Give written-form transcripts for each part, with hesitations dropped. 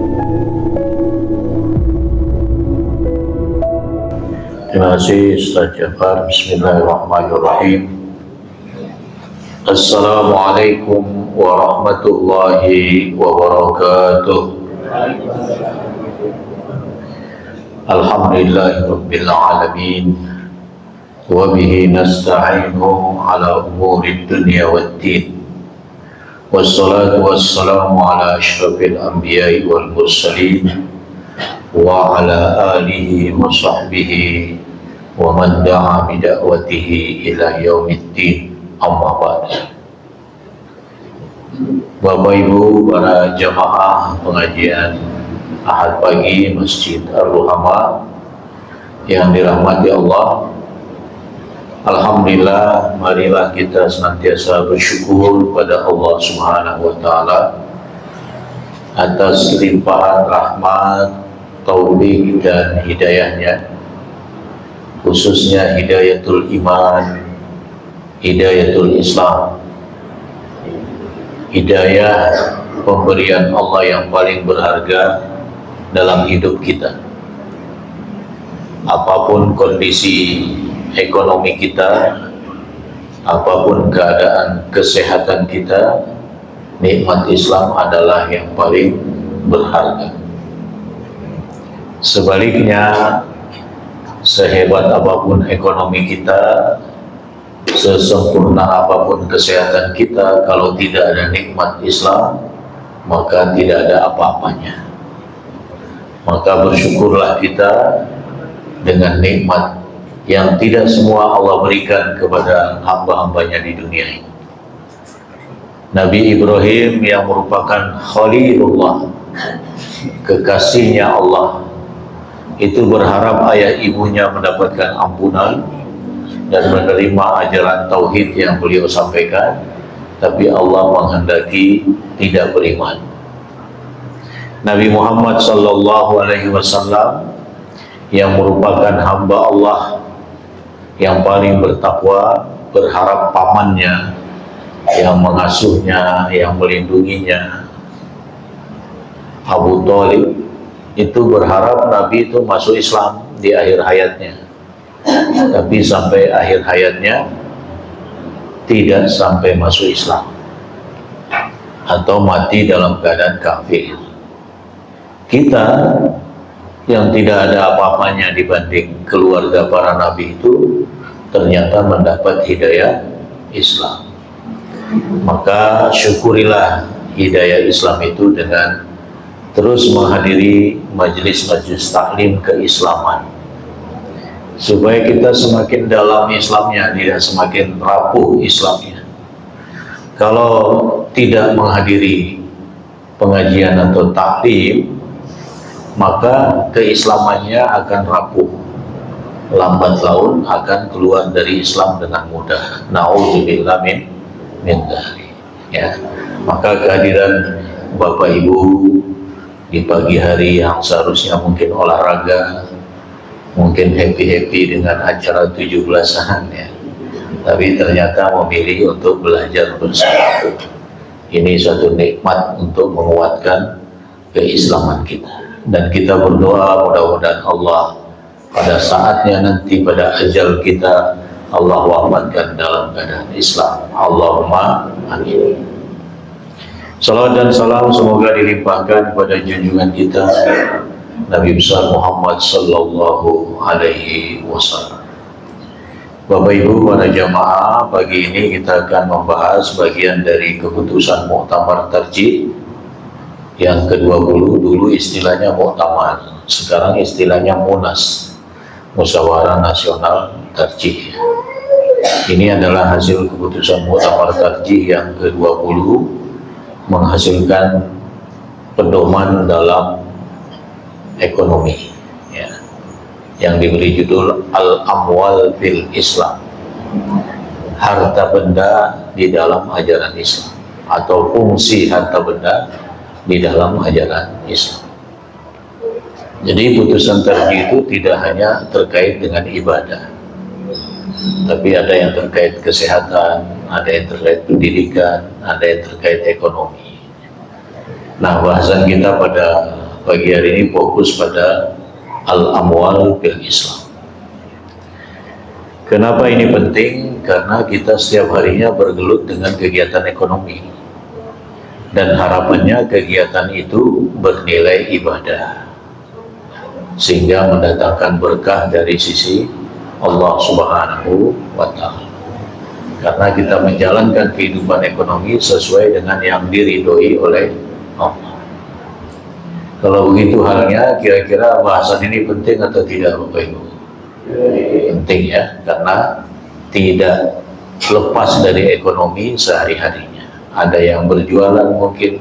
Terima kasih Ustaz Jafar. Bismillahirrahmanirrahim. Assalamualaikum warahmatullahi wabarakatuh. Alhamdulillahirabbil alamin. Wa bihi nasta'inu ala umurid dunya waddin. Wassalatu wassalamu ala asyrafil anbiya'i wal mursalin wa ala alihi wa sahbihi wa man da'a bida'watihi ila yaumiddin, amma ba'd. Bapak Ibu para jamaah pengajian Ahad pagi Masjid Ar-Ruhama yang dirahmati Allah, alhamdulillah, marilah kita senantiasa bersyukur pada Allah Subhanahu wa taala atas limpahan rahmat, taufik dan hidayahnya, khususnya hidayatul iman, hidayatul Islam, hidayah pemberian Allah yang paling berharga dalam hidup kita. Apapun kondisi ekonomi kita, apapun keadaan kesehatan kita, nikmat Islam adalah yang paling berharga. Sebaliknya, sehebat apapun ekonomi kita, sesempurna apapun kesehatan kita, kalau tidak ada nikmat Islam, maka tidak ada apa-apanya. Maka bersyukurlah kita dengan nikmat yang tidak semua Allah berikan kepada hamba-hambanya di dunia ini. Nabi Ibrahim yang merupakan Khalilullah, kekasihnya Allah, itu berharap ayah ibunya mendapatkan ampunan dan menerima ajaran tauhid yang beliau sampaikan, tapi Allah menghendaki tidak beriman. Nabi Muhammad sallallahu alaihi wasallam yang merupakan hamba Allah yang paling bertakwa, berharap pamannya yang mengasuhnya, yang melindunginya, Abu Thalib, itu berharap Nabi itu masuk Islam di akhir hayatnya, tapi sampai akhir hayatnya tidak sampai masuk Islam atau mati dalam keadaan kafir. Kita yang tidak ada apa-apanya dibanding keluarga para nabi itu ternyata mendapat hidayah Islam. Maka syukurilah hidayah Islam itu dengan terus menghadiri majelis-majelis taklim keislaman, supaya kita semakin dalam Islamnya, tidak semakin rapuh Islamnya. Kalau tidak menghadiri pengajian atau taklim, maka keislamannya akan rapuh, lambat laun akan keluar dari Islam dengan mudah. Na'udzubillah min dzalik. Ya, maka kehadiran Bapak Ibu di pagi hari yang seharusnya mungkin olahraga, mungkin happy-happy dengan acara 17-an ya, tapi ternyata memilih untuk belajar bersama. Ini suatu nikmat untuk menguatkan keislaman kita. Dan kita berdoa mudah-mudahan Allah pada saatnya nanti, pada ajal kita, Allah wafatkan dalam keadaan Islam. Allahumma amin. Salawat dan salam semoga dilimpahkan kepada junjungan kita Nabi besar Muhammad sallallahu alaihi wasallam. Bapak Ibu para jamaah, pagi ini kita akan membahas bagian dari keputusan Muktamar Tarjih yang ke-20. Dulu istilahnya Muktamar, sekarang istilahnya Munas, Musyawarah Nasional Tarjih. Ini adalah hasil keputusan Muktamar Tarjih yang ke-20, menghasilkan pedoman dalam ekonomi ya, yang diberi judul Al-Amwal fil Islam, harta benda di dalam ajaran Islam, atau fungsi harta benda di dalam ajaran Islam. Jadi putusan tarjih itu tidak hanya terkait dengan ibadah, tapi ada yang terkait kesehatan, ada yang terkait pendidikan, ada yang terkait ekonomi. Nah, bahasan kita pada pagi hari ini fokus pada al-amwal bil Islam. Kenapa ini penting? Karena kita setiap harinya bergelut dengan kegiatan ekonomi, dan harapannya kegiatan itu bernilai ibadah sehingga mendatangkan berkah dari sisi Allah Subhanahu wa Ta'ala. Karena kita menjalankan kehidupan ekonomi sesuai dengan yang diridhoi oleh Allah. Kalau begitu halnya, kira-kira bahasan ini penting atau tidak, Bapak Ibu? Penting ya, karena tidak lepas dari ekonomi sehari-harinya. Ada yang berjualan mungkin,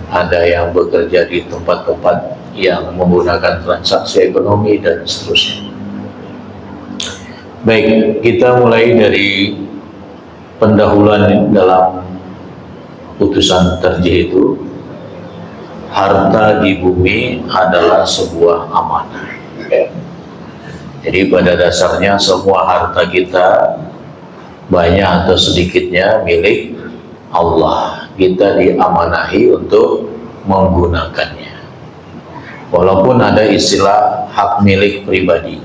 ada yang bekerja di tempat-tempat yang menggunakan transaksi ekonomi, dan seterusnya. Baik, kita mulai dari pendahuluan dalam putusan tarjih itu. Harta di bumi adalah sebuah amanah. Jadi pada dasarnya semua harta kita, banyak atau sedikitnya, milik Allah. Kita diamanahi untuk menggunakannya. Walaupun ada istilah hak milik pribadi,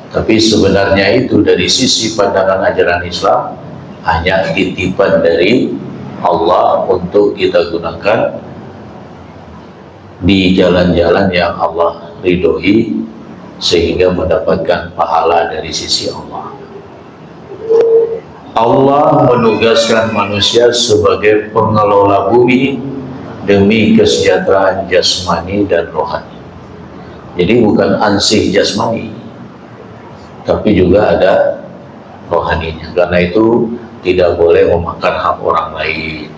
tapi sebenarnya itu dari sisi pandangan ajaran Islam hanya titipan dari Allah untuk kita gunakan di jalan-jalan yang Allah ridhoi, sehingga mendapatkan pahala dari sisi Allah. Allah menugaskan manusia sebagai pengelola bumi demi kesejahteraan jasmani dan rohani. Jadi bukan ansih jasmani, tapi juga ada rohaninya. Karena itu tidak boleh memakan hak orang lain,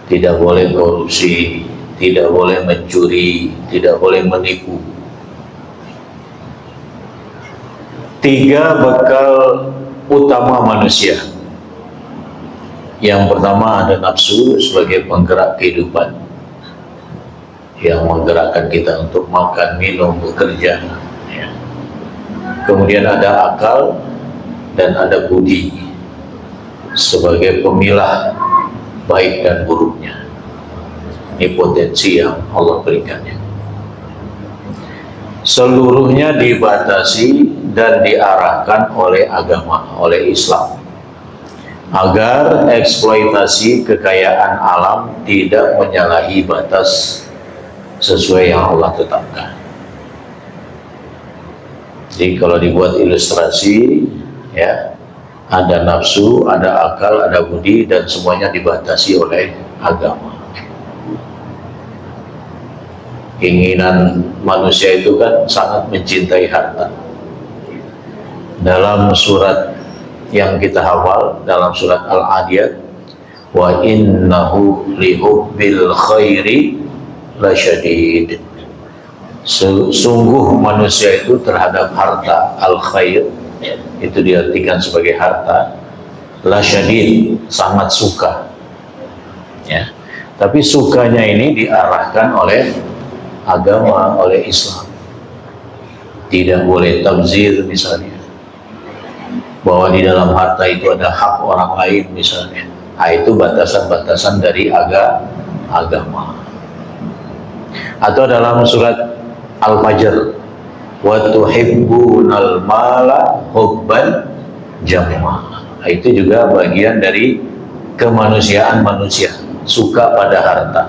tidak boleh korupsi, tidak boleh mencuri, tidak boleh menipu. 3 bekal utama manusia. Yang pertama ada nafsu sebagai penggerak kehidupan, yang menggerakkan kita untuk makan, minum, bekerja. Kemudian ada akal dan ada budi sebagai pemilah baik dan buruknya. Ini potensi yang Allah berikannya. Seluruhnya dibatasi dan diarahkan oleh agama, oleh Islam, agar eksploitasi kekayaan alam tidak menyalahi batas sesuai yang Allah tetapkan. Jadi kalau dibuat ilustrasi, ya, ada nafsu, ada akal, ada budi, dan semuanya dibatasi oleh agama. Keinginan manusia itu kan sangat mencintai harta. Dalam surat yang kita hafal, dalam surat Al-Adiyat, wa innahu lihubbil khairi lasyadid. Sungguh manusia itu terhadap harta, al-khair itu diartikan sebagai harta, lasyadid, sangat suka, ya. Tapi sukanya ini diarahkan oleh agama, oleh Islam. Tidak boleh tabzir misalnya, bahwa di dalam harta itu ada hak orang lain misalnya. Nah, itu batasan-batasan dari agama. Atau dalam surat Al-Fajr, wa tuhibbunal mala hubban jamma. Itu juga bagian dari kemanusiaan manusia, suka pada harta.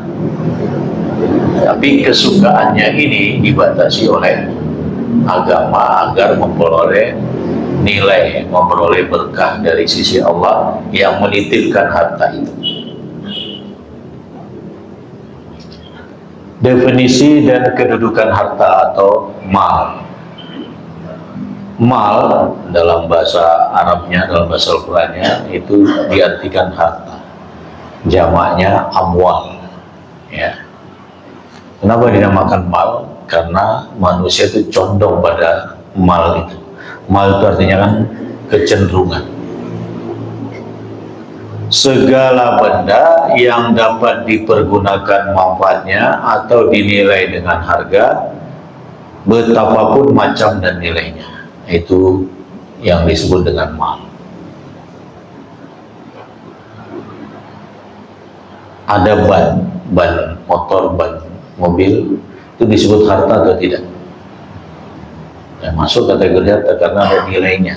Tapi kesukaannya ini dibatasi oleh agama agar memperoleh nilai, memperoleh berkah dari sisi Allah yang menitipkan harta itu. Definisi dan kedudukan harta atau mal. Mal dalam bahasa Arabnya, dalam bahasa Al-Qur'annya itu diartikan harta. Jamaknya amwal. Ya. Kenapa dinamakan mal? Karena manusia itu condong pada mal itu. Mal itu artinya kan kecenderungan. Segala benda yang dapat dipergunakan manfaatnya atau dinilai dengan harga, betapapun macam dan nilainya, itu yang disebut dengan mal. Ada ban motor, ban mobil, itu disebut harta atau tidak? Ya, masuk kategori harta karena ada nilainya.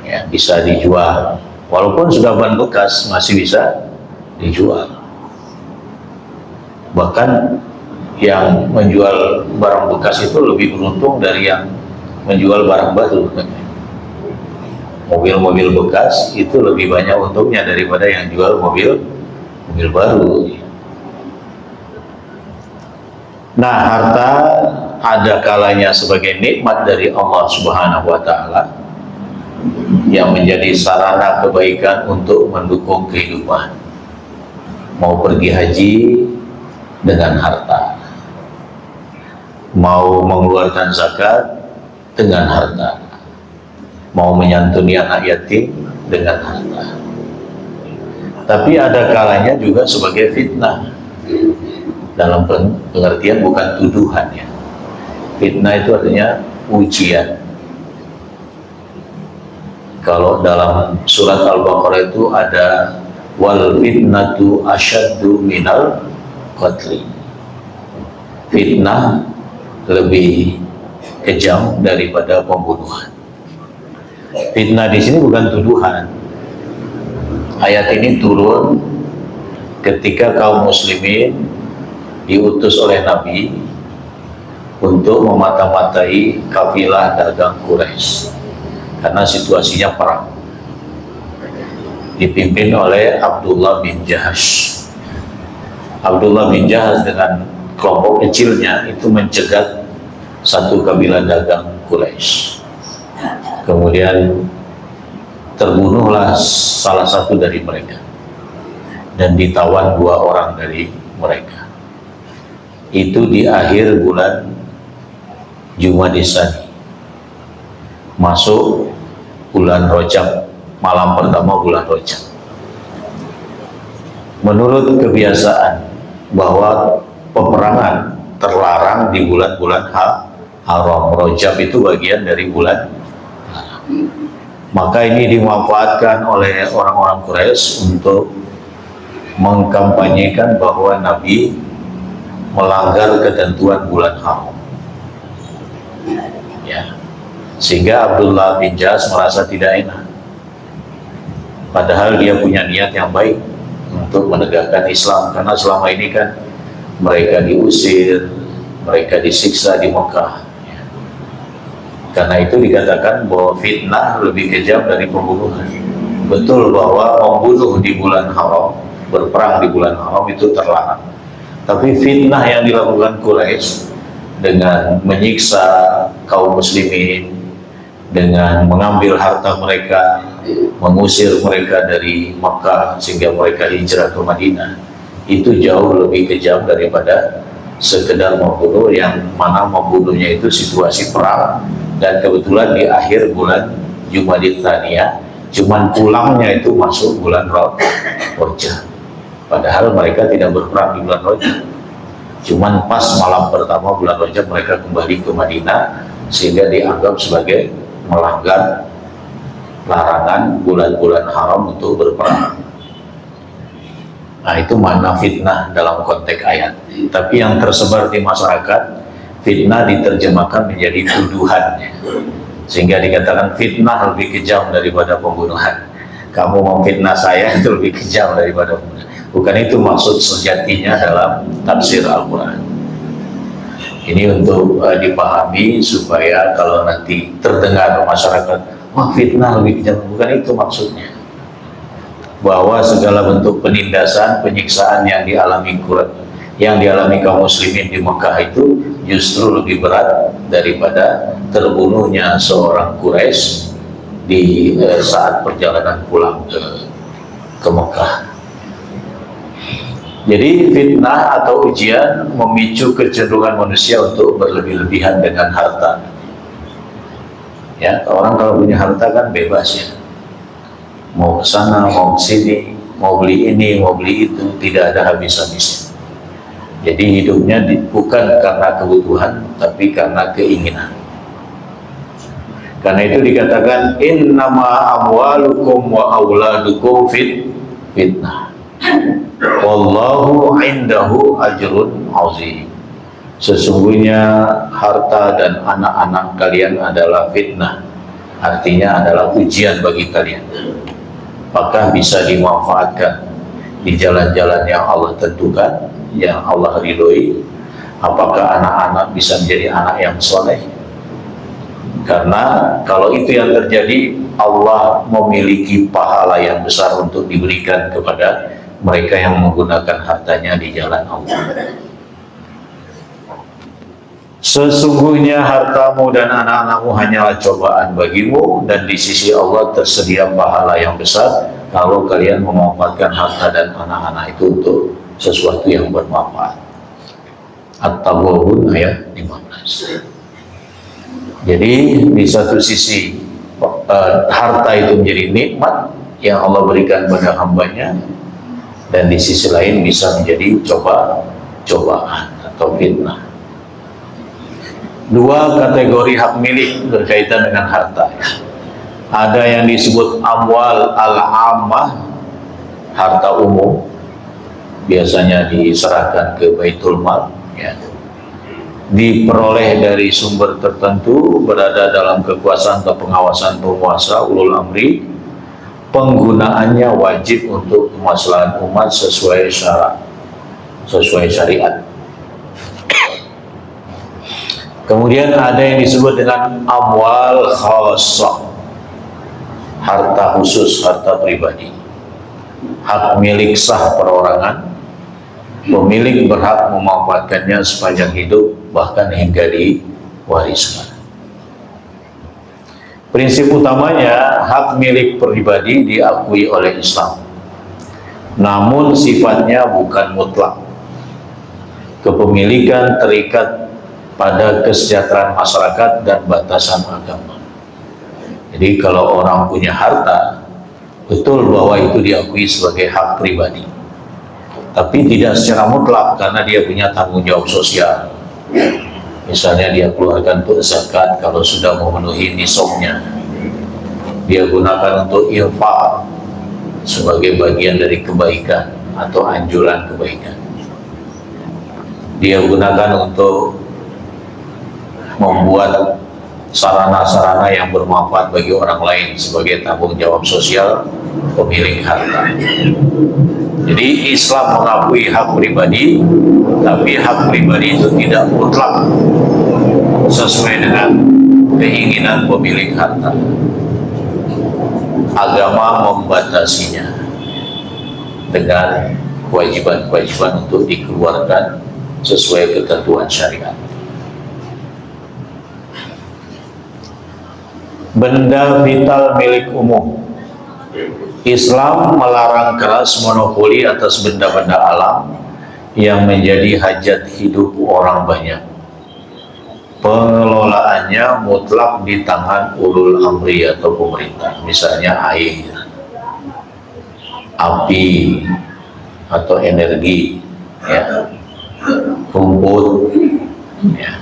Ya, bisa dijual, walaupun sudah ban bekas masih bisa dijual. Bahkan yang menjual barang bekas itu lebih beruntung dari yang menjual barang baru. Mobil-mobil bekas itu lebih banyak untungnya daripada yang jual mobil baru. Nah, harta ada kalanya sebagai nikmat dari Allah Subhanahu wa Ta'ala yang menjadi sarana kebaikan untuk mendukung kehidupan. Mau pergi haji dengan harta, mau mengeluarkan zakat dengan harta, mau menyantuni anak yatim dengan harta. Tapi ada kalanya juga sebagai fitnah, dalam pengertian bukan tuduhan ya. Fitnah itu artinya ujian. Kalau dalam surat Al-Baqarah itu ada wal fitnatu asyaddu minal qatli. Fitnah lebih kejam daripada pembunuhan. Fitnah di sini bukan tuduhan. Ayat ini turun ketika kaum muslimin diutus oleh Nabi untuk memata-matai kafilah dagang Quraisy karena situasinya perang, dipimpin oleh Abdullah bin Jahash. Abdullah bin Jahash dengan kelompok kecilnya itu mencegat satu kabilah dagang Quraisy. Kemudian terbunuhlah salah satu dari mereka dan ditawan 2 orang dari mereka. Itu di akhir bulan Jumadil Tsani, masuk bulan Rajab, malam pertama bulan Rajab. Menurut kebiasaan bahwa peperangan terlarang di bulan-bulan haram. Rajab itu bagian dari bulan haram. Maka ini dimanfaatkan oleh orang-orang Quraisy untuk mengkampanyekan bahwa Nabi melanggar ketentuan bulan haram. Ya. Sehingga Abdullah bin Jahash merasa tidak enak. Padahal dia punya niat yang baik untuk menegakkan Islam, karena selama ini kan mereka diusir, mereka disiksa di Mekah. Karena itu dikatakan bahwa fitnah lebih kejam dari pembunuhan. Betul bahwa membunuh di bulan haram, berperang di bulan haram itu terlarang. Tapi fitnah yang dilakukan Quraisy dengan menyiksa kaum muslimin, dengan mengambil harta mereka, mengusir mereka dari Makkah sehingga mereka hijrah ke Madinah, itu jauh lebih kejam daripada sekedar membunuh, yang mana membunuhnya itu situasi perang dan kebetulan di akhir bulan Jumadil Tsaniyah, cuman pulangnya itu masuk bulan Rajab. Padahal mereka tidak berperang di bulan Rajab, cuman pas malam pertama bulan Rajab mereka kembali ke Madinah sehingga dianggap sebagai melanggar larangan bulan-bulan haram untuk berperang. Nah, itu makna fitnah dalam konteks ayat. Tapi yang tersebar di masyarakat, fitnah diterjemahkan menjadi tuduhan, sehingga dikatakan fitnah lebih kejam daripada pembunuhan. Kamu memfitnah saya itu lebih kejam daripada pembunuhan. Bukan itu maksud sejatinya dalam tafsir Al-Quran. Ini untuk dipahami supaya kalau nanti terdengar masyarakat, wah fitnah lebih kejam, bukan itu maksudnya. Bahwa segala bentuk penindasan, penyiksaan yang dialami kaum muslimin di Mekah itu justru lebih berat daripada terbunuhnya seorang Quraisy di saat perjalanan pulang ke Mekah. Jadi fitnah atau ujian memicu kecenderungan manusia untuk berlebih-lebihan dengan harta. Ya, orang kalau punya harta kan bebas ya. Mau ke sana, mau ke sini, mau beli ini, mau beli itu, tidak ada habis-habisnya. Jadi hidupnya bukan karena kebutuhan, tapi karena keinginan. Karena itu dikatakan innama amwalukum wa auladukum fitnah. Wallahu indahu ajrun azim. Sesungguhnya harta dan anak-anak kalian adalah fitnah, artinya adalah ujian bagi kalian. Apakah bisa dimanfaatkan di jalan-jalan yang Allah tentukan, yang Allah ridhoi? Apakah anak-anak bisa menjadi anak yang soleh? Karena kalau itu yang terjadi, Allah memiliki pahala yang besar untuk diberikan kepada mereka yang menggunakan hartanya di jalan Allah. Sesungguhnya hartamu dan anak-anakmu hanyalah cobaan bagimu, dan di sisi Allah tersedia pahala yang besar kalau kalian memanfaatkan harta dan anak-anak itu untuk sesuatu yang bermanfaat. At-Taghabun ayat 15. Jadi di satu sisi harta itu menjadi nikmat yang Allah berikan pada hambanya, dan di sisi lain bisa menjadi cobaan atau fitnah. Dua kategori hak milik berkaitan dengan harta. Ada yang disebut amwal al-ammah, harta umum, biasanya diserahkan ke Baitul Mal, ya. Diperoleh dari sumber tertentu, berada dalam kekuasaan atau pengawasan penguasa ulul amri. Penggunaannya wajib untuk kemaslahatan umat sesuai syarat, sesuai syariat. Kemudian ada yang disebut dengan amwal khassah, harta khusus, harta pribadi, hak milik sah perorangan. Pemilik berhak memanfaatkannya sepanjang hidup, bahkan hingga diwariskan. Prinsip utamanya, hak milik pribadi diakui oleh Islam, namun sifatnya bukan mutlak. Kepemilikan terikat pada kesejahteraan masyarakat dan batasan agama. Jadi kalau orang punya harta, betul bahwa itu diakui sebagai hak pribadi, tapi tidak secara mutlak, karena dia punya tanggung jawab sosial. Misalnya dia keluarkan untuk zakat kalau sudah memenuhi nisabnya, dia gunakan untuk infak sebagai bagian dari kebaikan atau anjuran kebaikan. Dia gunakan untuk membuat sarana-sarana yang bermanfaat bagi orang lain sebagai tanggung jawab sosial pemilik harta. Jadi Islam mengakui hak pribadi, tapi hak pribadi itu tidak mutlak sesuai dengan keinginan pemilik harta. Agama membatasinya dengan kewajiban-kewajiban untuk dikeluarkan sesuai ketentuan syariat. Benda vital milik umum. Islam melarang keras monopoli atas benda-benda alam yang menjadi hajat hidup orang banyak. Pengelolaannya mutlak di tangan ulul amri atau pemerintah, misalnya air, api atau energi, ya, rumput, ya.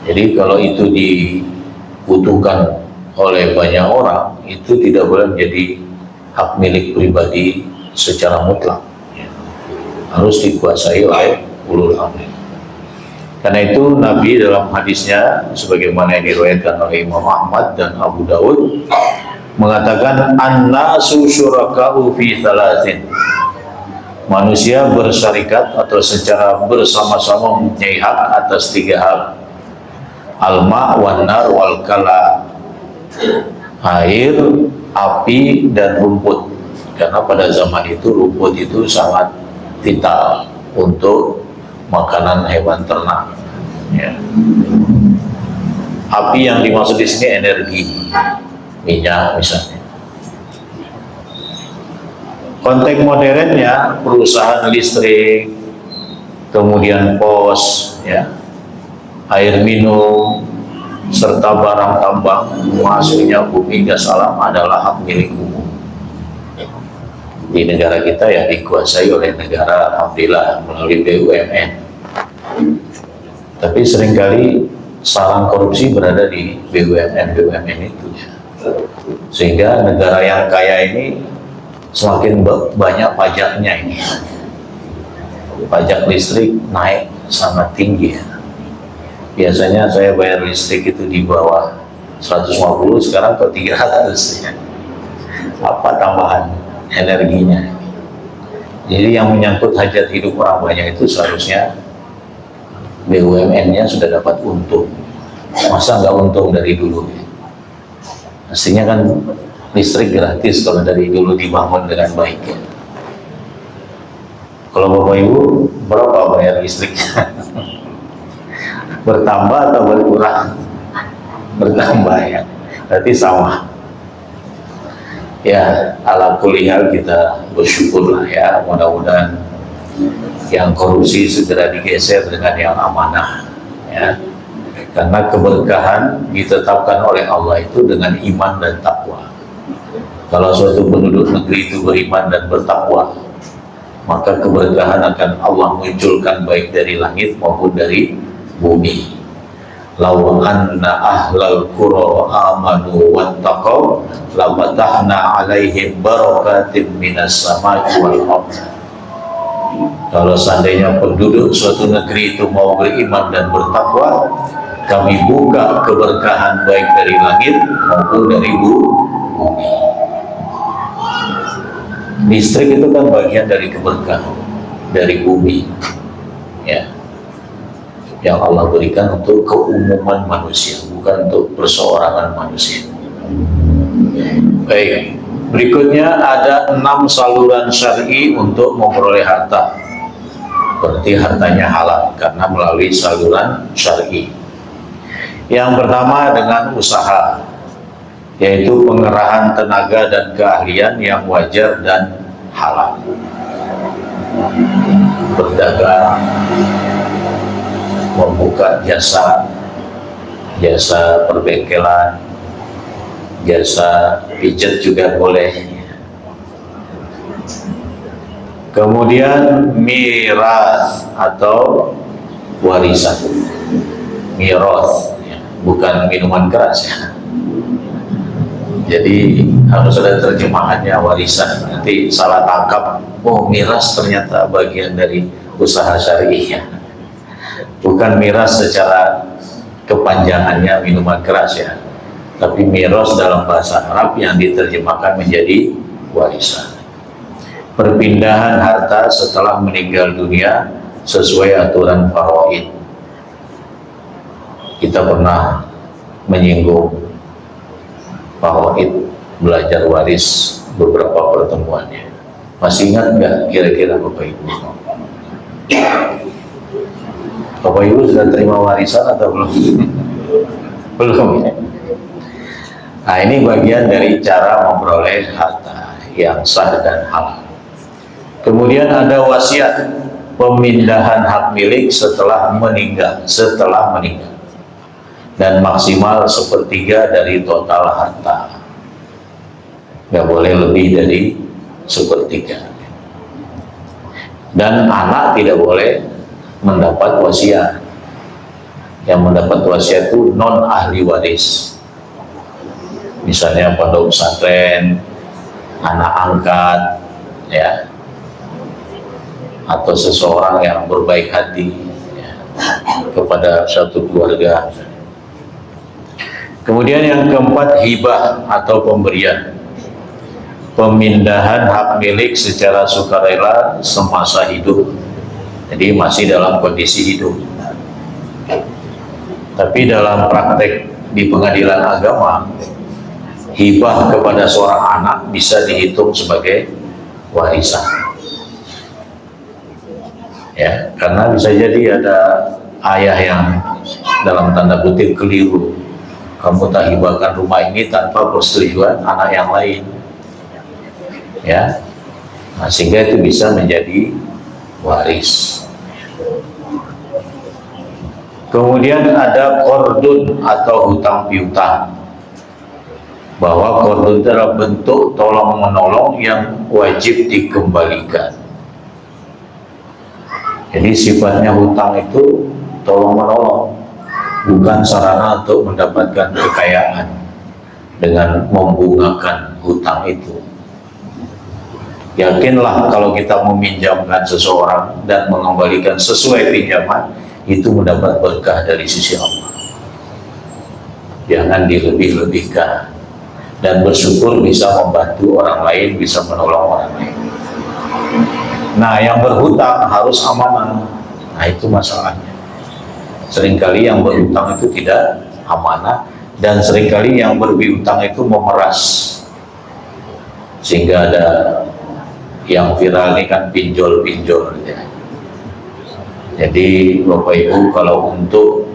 Jadi kalau itu dibutuhkan oleh banyak orang, itu tidak boleh menjadi hak milik pribadi secara mutlak, ya. Harus dikuasai oleh ulul amri. Karena itu Nabi dalam hadisnya sebagaimana yang diriwayatkan oleh Imam Ahmad dan Abu Dawud mengatakan, an-nasu syuraka'u fi thalathin. Manusia bersyarikat atau secara bersama-sama mempunyai hak atas 3 hal. Al-ma' wan nar wal kala. Air, api, dan rumput. Karena pada zaman itu rumput itu sangat vital untuk makanan hewan ternak, ya. Api yang dimaksud di sini energi, minyak misalnya. Konteks modernnya perusahaan listrik, kemudian pos, ya, air minum, serta barang tambang hasilnya bumi gas alam adalah hak milik umum. Di negara kita ya dikuasai oleh negara, alhamdulillah, melalui BUMN. Tapi seringkali sarang korupsi berada di BUMN itu, sehingga negara yang kaya ini semakin banyak pajaknya ini. Pajak listrik naik sangat tinggi ya. Biasanya saya bayar listrik itu di bawah 150, sekarang ke 300 ya. Apa tambahan energinya? Jadi yang menyangkut hajat hidup orang banyak itu seharusnya BUMN-nya sudah dapat untung. Masa nggak untung dari dulu ya? Mestinya kan listrik gratis kalau dari dulu dibangun dengan baik ya. Kalau Bapak Ibu berapa bayar listriknya? Bertambah atau berkurang? Bertambah ya, berarti sama. Ya, ala kulihal kita bersyukurlah ya, mudah-mudahan yang korupsi segera digeser dengan yang amanah ya. Karena keberkahan ditetapkan oleh Allah itu dengan iman dan takwa. Kalau suatu penduduk negeri itu beriman dan bertakwa, maka keberkahan akan Allah munculkan baik dari langit maupun dari bumi. Law anna ahlal qura amanu wattaqaw lafatahna alaihim barakatim minas samai wal ardh. Kalau seandainya penduduk suatu negeri itu mau beriman dan bertakwa, kami buka keberkahan baik dari langit maupun dari bumi. Listrik itu kan bagian dari keberkahan dari bumi ya, yang Allah berikan untuk keumuman manusia, bukan untuk perseorangan manusia. Baik, berikutnya ada 6 saluran syar'i untuk memperoleh harta. Berarti hartanya halal karena melalui saluran syar'i. Yang pertama dengan usaha, yaitu pengerahan tenaga dan keahlian yang wajar dan halal. Berdagang, membuka jasa perbengkelan, jasa pijat juga boleh. Kemudian miras atau warisan. Miras bukan minuman keras ya. Jadi harus ada terjemahannya warisan, nanti salah tangkap, oh miras ternyata bagian dari usaha syariah. Bukan miras secara kepanjangannya minuman keras ya, tapi miras dalam bahasa Arab yang diterjemahkan menjadi warisan. Perpindahan harta setelah meninggal dunia sesuai aturan faraid. Kita pernah menyinggung faraid, belajar waris beberapa pertemuannya. Masih ingat nggak kira-kira Bapak Ibu? Bapak Ibu sudah terima warisan atau belum? Belum ya? Nah, ini bagian dari cara memperoleh harta yang sah dan halal. Kemudian ada wasiat, pemindahan hak milik setelah meninggal, dan maksimal 1/3 dari total harta. Nggak boleh lebih dari 1/3. Dan anak tidak boleh mendapat wasiat. Yang mendapat wasiat itu non ahli waris. Misalnya pondok pesantren, anak angkat, ya, atau seseorang yang berbaik hati ya, kepada satu keluarga. Kemudian yang keempat, hibah atau pemberian, pemindahan hak milik secara sukarela semasa hidup. Jadi masih dalam kondisi hidup. Tapi dalam praktek di pengadilan agama, hibah kepada seorang anak bisa dihitung sebagai warisan. Ya, karena bisa jadi ada ayah yang dalam tanda kutip keliru. Kamu tak hibahkan rumah ini tanpa persetujuan anak yang lain. Ya. Nah, sehingga itu bisa menjadi waris. Kemudian ada qardun atau hutang piutang. Bahwa qardun itu adalah bentuk tolong menolong yang wajib dikembalikan. Jadi sifatnya hutang itu tolong menolong, bukan sarana untuk mendapatkan kekayaan dengan membungakan hutang itu. Yakinlah kalau kita meminjamkan seseorang dan mengembalikan sesuai pinjaman, itu mendapat berkah dari sisi Allah. Jangan dilebih-lebihkan, dan bersyukur bisa membantu orang lain, bisa menolong orang lain. Nah, yang berhutang harus amanah. Nah, itu masalahnya. Seringkali yang berhutang itu tidak amanah, dan seringkali yang berhutang itu memeras. Sehingga ada yang viral ini kan pinjol-pinjol gitu ya. Jadi Bapak Ibu, kalau untuk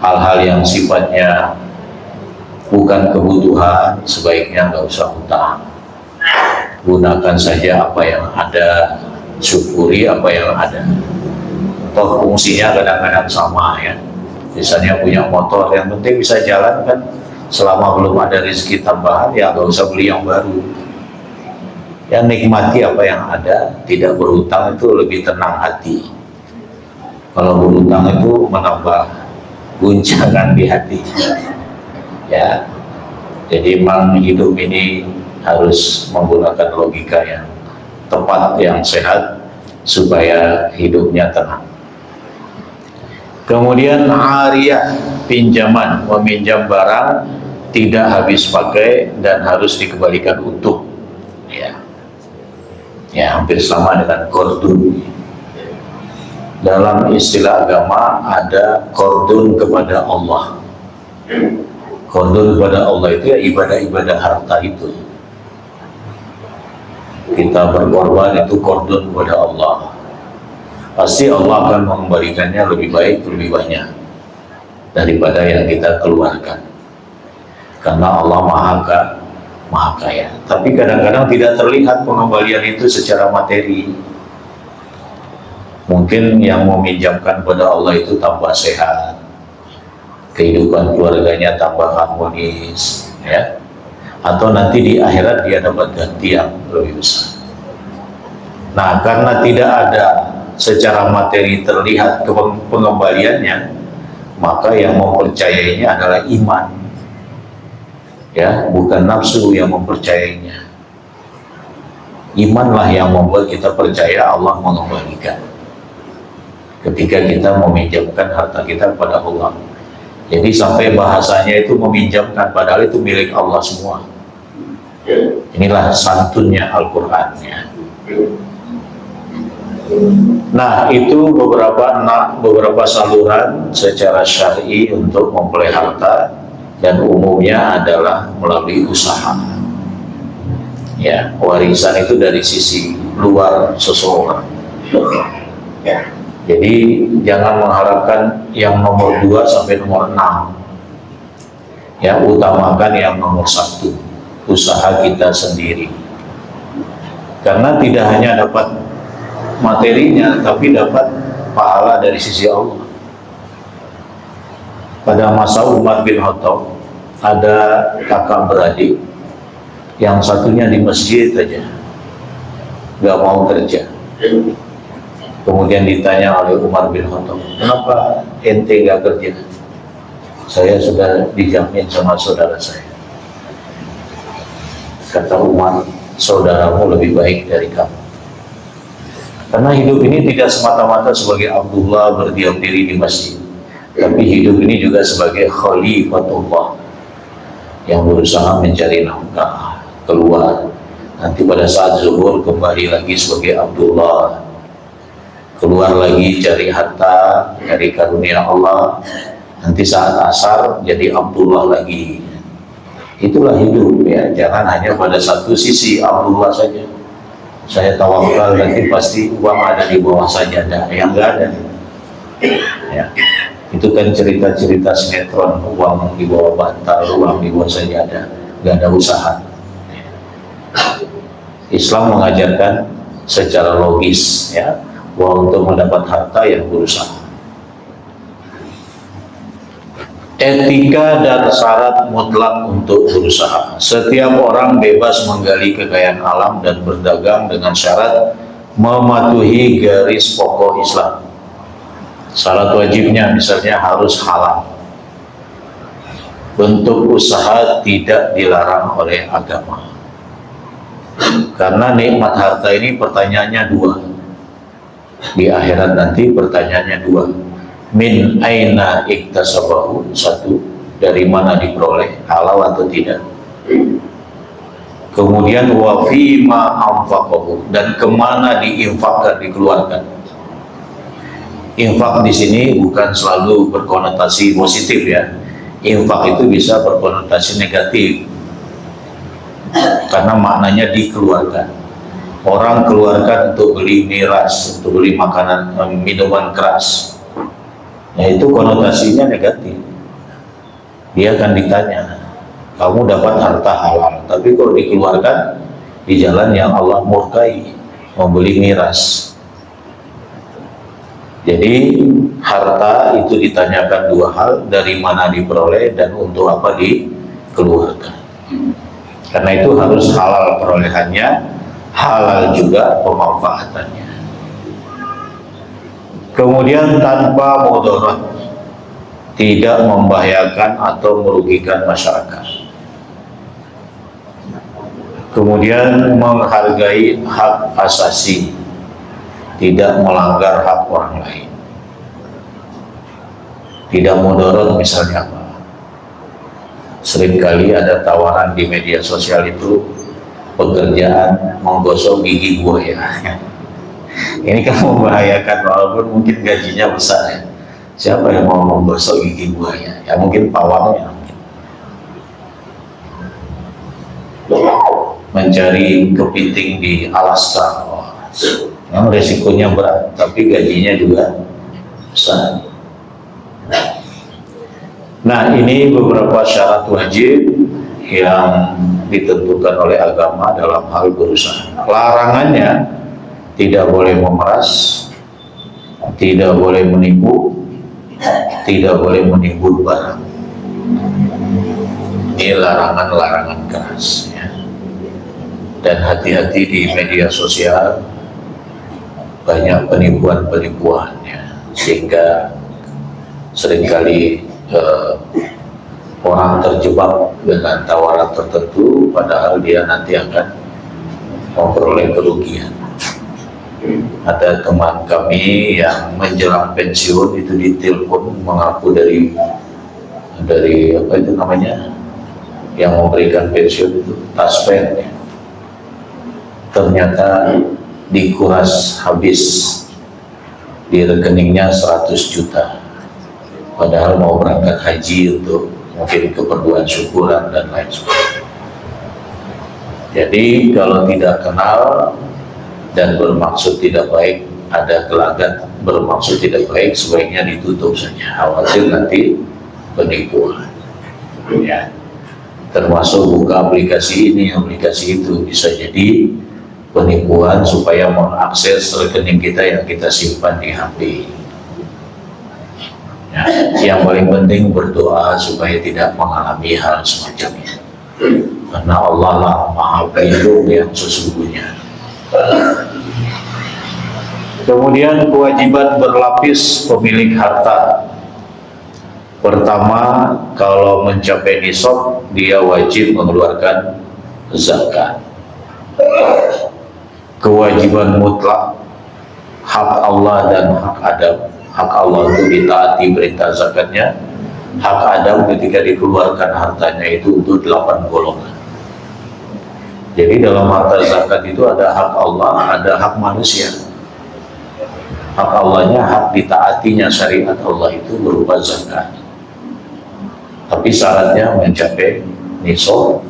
hal-hal yang sifatnya bukan kebutuhan, sebaiknya nggak usah hutang. Gunakan saja apa yang ada, syukuri apa yang ada. Toh fungsinya kadang-kadang sama ya. Misalnya punya motor, yang penting bisa jalan kan. Selama belum ada rezeki tambahan, ya nggak usah beli yang baru. Ya nikmati apa yang ada, tidak berhutang itu lebih tenang hati. Kalau berhutang itu menambah guncangan di hati. Ya, jadi memang hidup ini harus menggunakan logika yang tepat, yang sehat, supaya hidupnya tenang. Kemudian ariyah, pinjaman, meminjam barang tidak habis pakai dan harus dikembalikan utuh. Ya, hampir sama dengan qardun. Dalam istilah agama ada qardun kepada Allah. Qardun kepada Allah itu ya ibadah-ibadah harta itu. Kita berkorban itu qardun kepada Allah. Pasti Allah akan mengembalikannya lebih baik, lebih banyak daripada yang kita keluarkan. Karena Allah Maha Kaya. Tapi kadang-kadang tidak terlihat pengembalian itu secara materi. Mungkin yang meminjamkan pada Allah itu tambah sehat, kehidupan keluarganya tambah harmonis, ya. Atau nanti di akhirat dia dapat ganti yang lebih besar. Nah, karena tidak ada secara materi terlihat pengembaliannya, maka yang mempercayainya adalah iman. Ya, bukan nafsu yang mempercayainya. Imanlah yang membuat kita percaya Allah mengembalikan ketika kita meminjamkan harta kita kepada Allah. Jadi sampai bahasanya itu meminjamkan, padahal itu milik Allah semua. Inilah santunnya Al-Quran ya. Nah, itu beberapa saluran secara syar'i untuk mempelai harta, dan umumnya adalah melalui usaha. Ya, warisan itu dari sisi luar seseorang. Jadi jangan mengharapkan yang nomor 2 sampai nomor 6. Ya, utamakan yang nomor 1, usaha kita sendiri. Karena tidak hanya dapat materinya, tapi dapat pahala dari sisi Allah. Pada masa Umar bin Khattab ada kakak beradik, yang satunya di masjid aja, nggak mau kerja. Kemudian ditanya oleh Umar bin Khattab, kenapa ente nggak kerja? Saya sudah dijamin sama saudara saya. Kata Umar, saudaramu lebih baik dari kamu. Karena hidup ini tidak semata-mata sebagai Abdullah berdiam diri di masjid, tapi hidup ini juga sebagai Khalifatullah yang berusaha mencari nafkah, keluar. Nanti pada saat zuhur kembali lagi sebagai Abdullah, keluar lagi cari harta, cari karunia Allah. Nanti saat asar jadi Abdullah lagi. Itulah hidup ya. Jangan hanya pada satu sisi Abdullah saja. Saya tawakal nanti pasti uang ada di bawah sajadah, yang enggak ada. Ya. Itu kan cerita-cerita sinetron, uang di bawah bantal, uang di bawah sajadah, nggak ada usaha. Islam mengajarkan secara logis ya, bahwa untuk mendapat harta yang berusaha. Etika dan syarat mutlak untuk berusaha. Setiap orang bebas menggali kekayaan alam dan berdagang dengan syarat mematuhi garis pokok Islam. Syarat wajibnya misalnya harus halal. Bentuk usaha tidak dilarang oleh agama. Karena nikmat harta ini pertanyaannya dua. Di akhirat nanti pertanyaannya dua. Min aina iktasabahu, satu, dari mana diperoleh, halal atau tidak. Kemudian wa fima anfaqahu, dan kemana diinfakkan, dikeluarkan. Infak di sini bukan selalu berkonotasi positif ya. Infak itu bisa berkonotasi negatif. Karena maknanya dikeluarkan. Orang keluarkan untuk beli miras, untuk beli makanan, minuman keras. Nah, itu konotasinya negatif. Dia akan ditanya, kamu dapat harta halal, tapi kalau dikeluarkan di jalan yang Allah murkai, membeli miras. Jadi harta itu ditanyakan dua hal, dari mana diperoleh dan untuk apa dikeluarkan. Karena itu harus halal perolehannya, halal juga pemanfaatannya. Kemudian tanpa mudarat, tidak membahayakan atau merugikan masyarakat. Kemudian menghargai hak asasi, tidak melanggar hak orang lain. Tidak mudarat misalnya apa? Seringkali ada tawaran di media sosial itu pekerjaan menggosok gigi buaya. Ini kan membahayakan, walaupun mungkin gajinya besar ya. Siapa yang mau menggosok gigi buaya? Ya mungkin pawangnya. Mencari kepiting di Alaska, yang resikonya berat, tapi gajinya juga besar. Nah, ini beberapa syarat wajib yang ditentukan oleh agama dalam hal berusaha. Larangannya, tidak boleh memeras, tidak boleh menipu, tidak boleh menimbun barang. Ini larangan-larangan keras ya. Dan hati-hati di media sosial, banyak penipuan-penipuan ya, sehingga seringkali orang terjebak dengan tawaran tertentu, padahal dia nanti akan memperoleh kerugian. Ada teman kami yang menjelang pensiun itu ditelepon mengaku dari apa itu namanya, yang memberikan pensiun itu taspen ya. Ternyata dikuras habis di rekeningnya 100 juta, padahal mau berangkat haji untuk mungkin keperluan syukuran dan lain sebagainya. Jadi kalau tidak kenal dan bermaksud tidak baik, ada gelagat bermaksud tidak baik, sebaiknya ditutup saja, khawatir nanti penipuan ya. Termasuk buka aplikasi ini, aplikasi itu, bisa jadi penipuan supaya mengakses rekening kita yang kita simpan di HP. Ya, yang paling penting berdoa supaya tidak mengalami hal semacamnya, karena Allah lah Maha Pelindung yang sesungguhnya. Kemudian kewajiban berlapis pemilik harta. Pertama, kalau mencapai nisab, dia wajib mengeluarkan zakat. Kewajiban mutlak, hak Allah dan hak Adam. Hak Allah itu ditaati perintah zakatnya, hak Adam ketika dikeluarkan hartanya itu untuk 8 golongan. Jadi dalam harta zakat itu ada hak Allah, ada hak manusia. Hak Allahnya, hak ditaatinya syariat Allah itu berupa zakat. Tapi syaratnya mencapai nisab.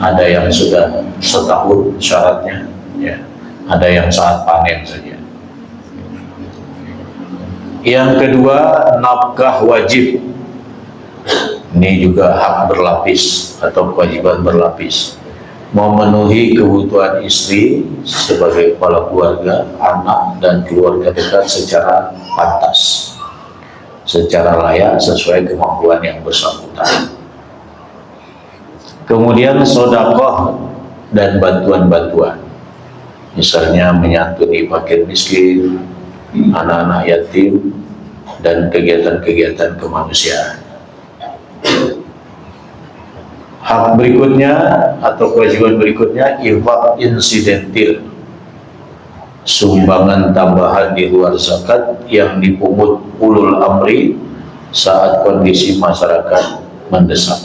Ada yang sudah setahun syaratnya, ya. Ada yang saat panen saja. Yang kedua, nafkah wajib. Ini juga hak berlapis atau kewajiban berlapis. Memenuhi kebutuhan istri sebagai kepala keluarga, anak dan keluarga dekat secara pantas, secara layak, sesuai kemampuan yang bersangkutan. Kemudian sedekah dan bantuan-bantuan, misalnya menyantuni fakir miskin, anak-anak yatim, dan kegiatan-kegiatan kemanusiaan. Hak berikutnya atau kewajiban berikutnya infak insidentil, sumbangan tambahan di luar zakat yang dipungut ulul amri saat kondisi masyarakat mendesak,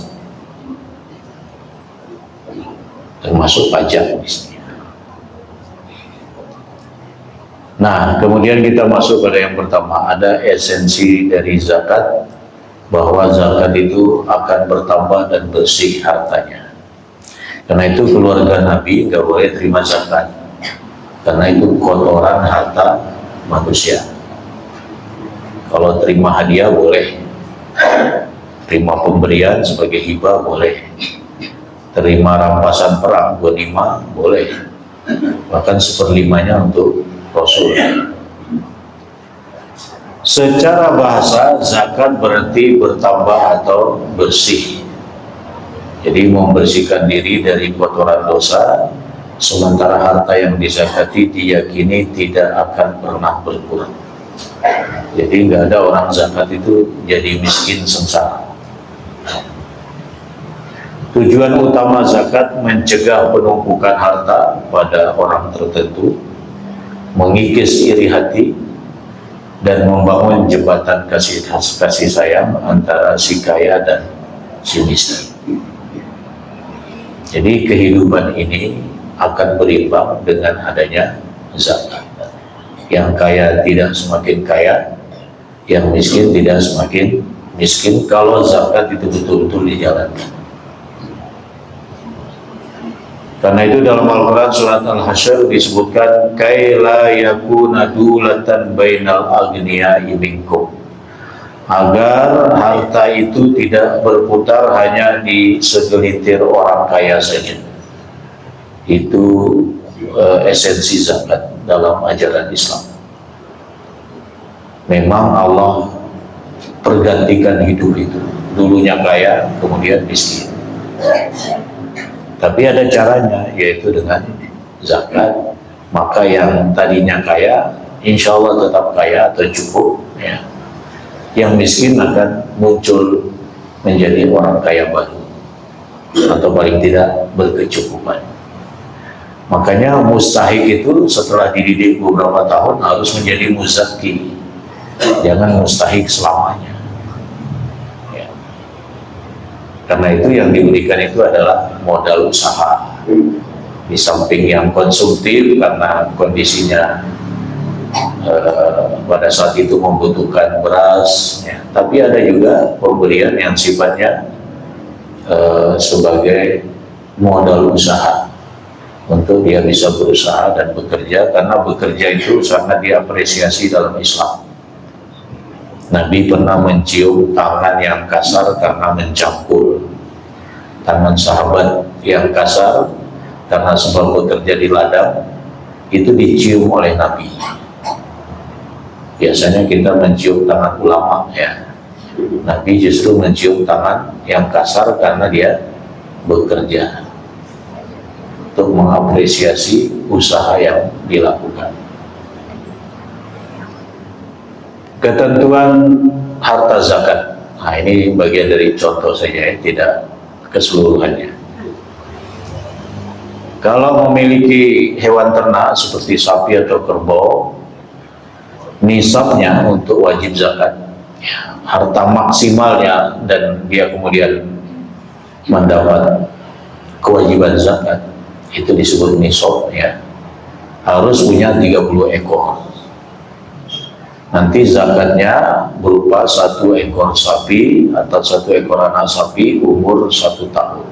termasuk pajak misalnya. Nah, kemudian kita masuk pada yang pertama, ada esensi dari zakat, bahwa zakat itu akan bertambah dan bersih hartanya. Karena itu keluarga Nabi nggak boleh terima zakat, karena itu kotoran harta manusia. Kalau terima hadiah boleh, terima pemberian sebagai hibah boleh, terima rampasan perang ghanimah boleh, bahkan seperlimanya untuk Rasul. Secara bahasa zakat berarti bertambah atau bersih, jadi membersihkan diri dari kotoran dosa, sementara harta yang dizakati diyakini tidak akan pernah berkurang. Jadi nggak ada orang zakat itu jadi miskin sengsara. Tujuan utama zakat mencegah penumpukan harta pada orang tertentu, mengikis iri hati, dan membangun jembatan kasih sayang antara si kaya dan si miskin. Jadi kehidupan ini akan berimbang dengan adanya zakat. Yang kaya tidak semakin kaya, yang miskin tidak semakin miskin kalau zakat itu betul-betul dijalankan. Karena itu dalam Al-Quran surat Al-Hasyr disebutkan kai la yakuna dulatan bainal aghniyai minkum, agar harta itu tidak berputar hanya di segelintir orang kaya saja. Itu esensi zakat dalam ajaran Islam. Memang Allah pergantikan hidup itu, dulunya kaya kemudian miskin. Tapi ada caranya, yaitu dengan zakat. Maka yang tadinya kaya, insya Allah tetap kaya atau cukup, ya. Yang miskin akan muncul menjadi orang kaya baru, atau paling tidak berkecukupan. Makanya mustahik itu setelah dididik beberapa tahun harus menjadi muzaki, jangan mustahik selamanya. Karena itu yang diberikan itu adalah modal usaha, di samping yang konsumtif karena kondisinya pada saat itu membutuhkan beras, ya. Tapi ada juga pemberian yang sifatnya sebagai modal usaha untuk dia bisa berusaha dan bekerja, karena bekerja itu sangat diapresiasi dalam Islam. Nabi pernah mencium tangan yang kasar karena mencangkul, tangan sahabat yang kasar karena sebab bekerja di ladang, itu dicium oleh Nabi. Biasanya kita mencium tangan ulama, ya. Nabi justru mencium tangan yang kasar karena dia bekerja, untuk mengapresiasi usaha yang dilakukan. Ketentuan harta zakat. Nah, ini bagian dari contoh saja, ya, tidak keseluruhannya. Kalau memiliki hewan ternak seperti sapi atau kerbau, nisabnya untuk wajib zakat, ya, harta maksimalnya, dan dia kemudian mendapat kewajiban zakat, itu disebut nisab, ya, harus punya 30 ekor. Nanti zakatnya berupa 1 ekor sapi atau 1 ekor anak sapi umur 1 tahun,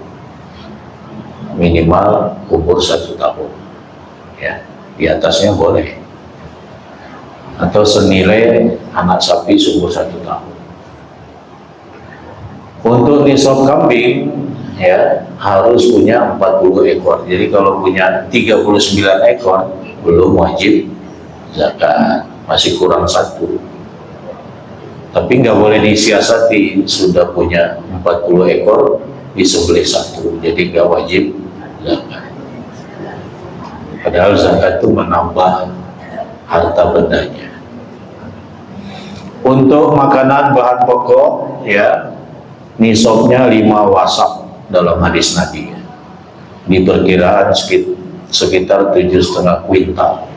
minimal umur 1 tahun, ya, di atasnya boleh, atau senilai anak sapi seumur 1 tahun. Untuk nisab kambing, ya, harus punya 40 ekor. Jadi kalau punya 39 ekor belum wajib zakat, masih kurang 1. Tapi nggak boleh disiasati, sudah punya 40 ekor disembelih 1, jadi nggak wajib zakat. Padahal zakat itu menambah harta bendanya. Untuk makanan bahan pokok, ya, nisabnya 5 wasak. dalam hadis Nabi, diperkirakan sekitar 7,5 kuintal.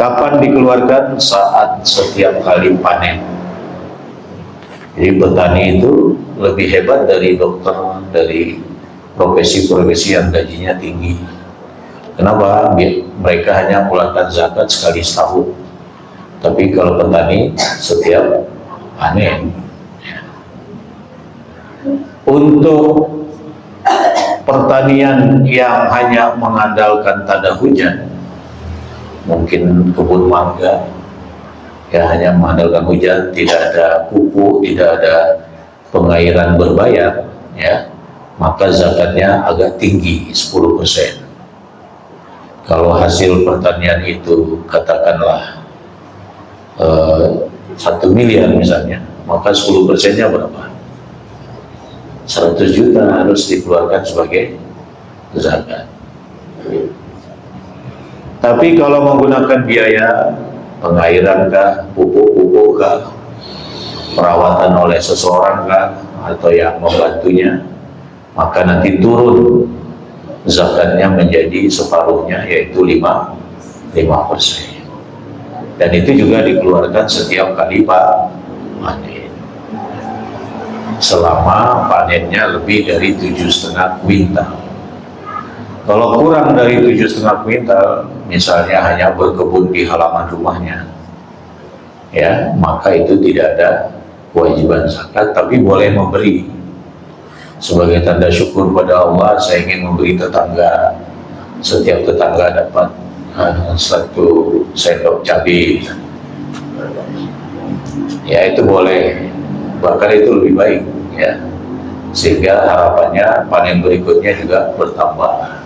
Kapan dikeluarkan? Saat setiap kali panen. Jadi petani itu lebih hebat dari dokter, dari profesi-profesi yang gajinya tinggi. Kenapa? Mereka hanya mengeluarkan zakat sekali setahun. Tapi kalau petani setiap panen. Untuk pertanian yang hanya mengandalkan tanda hujan, mungkin kebun mangga, ya hanya mengandalkan hujan, tidak ada pupuk, tidak ada pengairan berbayar, ya, maka zakatnya agak tinggi, 10%. Kalau hasil pertanian itu katakanlah 1 miliar misalnya, maka 10%-nya berapa? 100 juta harus dikeluarkan sebagai zakat. Tapi kalau menggunakan biaya pengairan kah, pupuk-pupuk kah, perawatan oleh seseorang kah, atau yang membantunya, maka nanti turun zakatnya menjadi separuhnya, yaitu 5%. Dan itu juga dikeluarkan setiap kali panen, selama panennya lebih dari 7,5 kuintal. Kalau kurang dari 7,5 kuintal, misalnya hanya berkebun di halaman rumahnya, ya, maka itu tidak ada kewajiban zakat, tapi boleh memberi sebagai tanda syukur pada Allah. Saya ingin memberi tetangga, setiap tetangga dapat 1 sendok cabai, ya itu boleh, bahkan itu lebih baik, ya, sehingga harapannya panen berikutnya juga bertambah.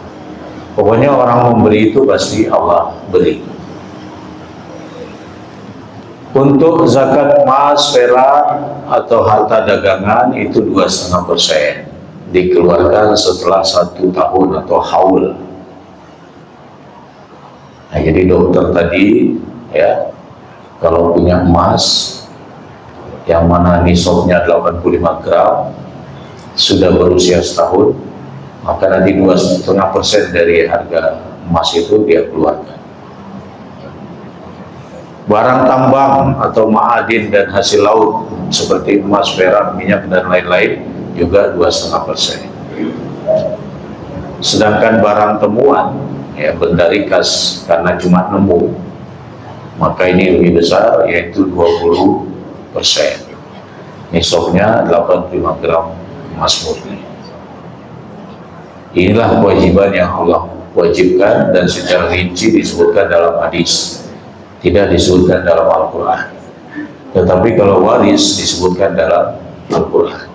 Pokoknya orang memberi itu pasti Allah beri. Untuk zakat emas, perak, atau harta dagangan itu 2,5%, dikeluarkan setelah 1 tahun atau haul. Nah, jadi dokter tadi, ya, kalau punya emas yang mana nisabnya 85 gram, sudah berusia setahun, maka nanti 2,5% dari harga emas itu dia keluarkan. Barang tambang atau ma'adin dan hasil laut seperti emas, perak, minyak, dan lain-lain juga 2,5%. Sedangkan barang temuan, ya, benda rikas karena cuma nemu, maka ini lebih besar, yaitu 20%. Nisabnya 85 gram emas murni. Inilah kewajiban yang Allah wajibkan dan secara rinci disebutkan dalam hadis, tidak disebutkan dalam Al-Quran. Tetapi kalau waris disebutkan dalam Al-Quran.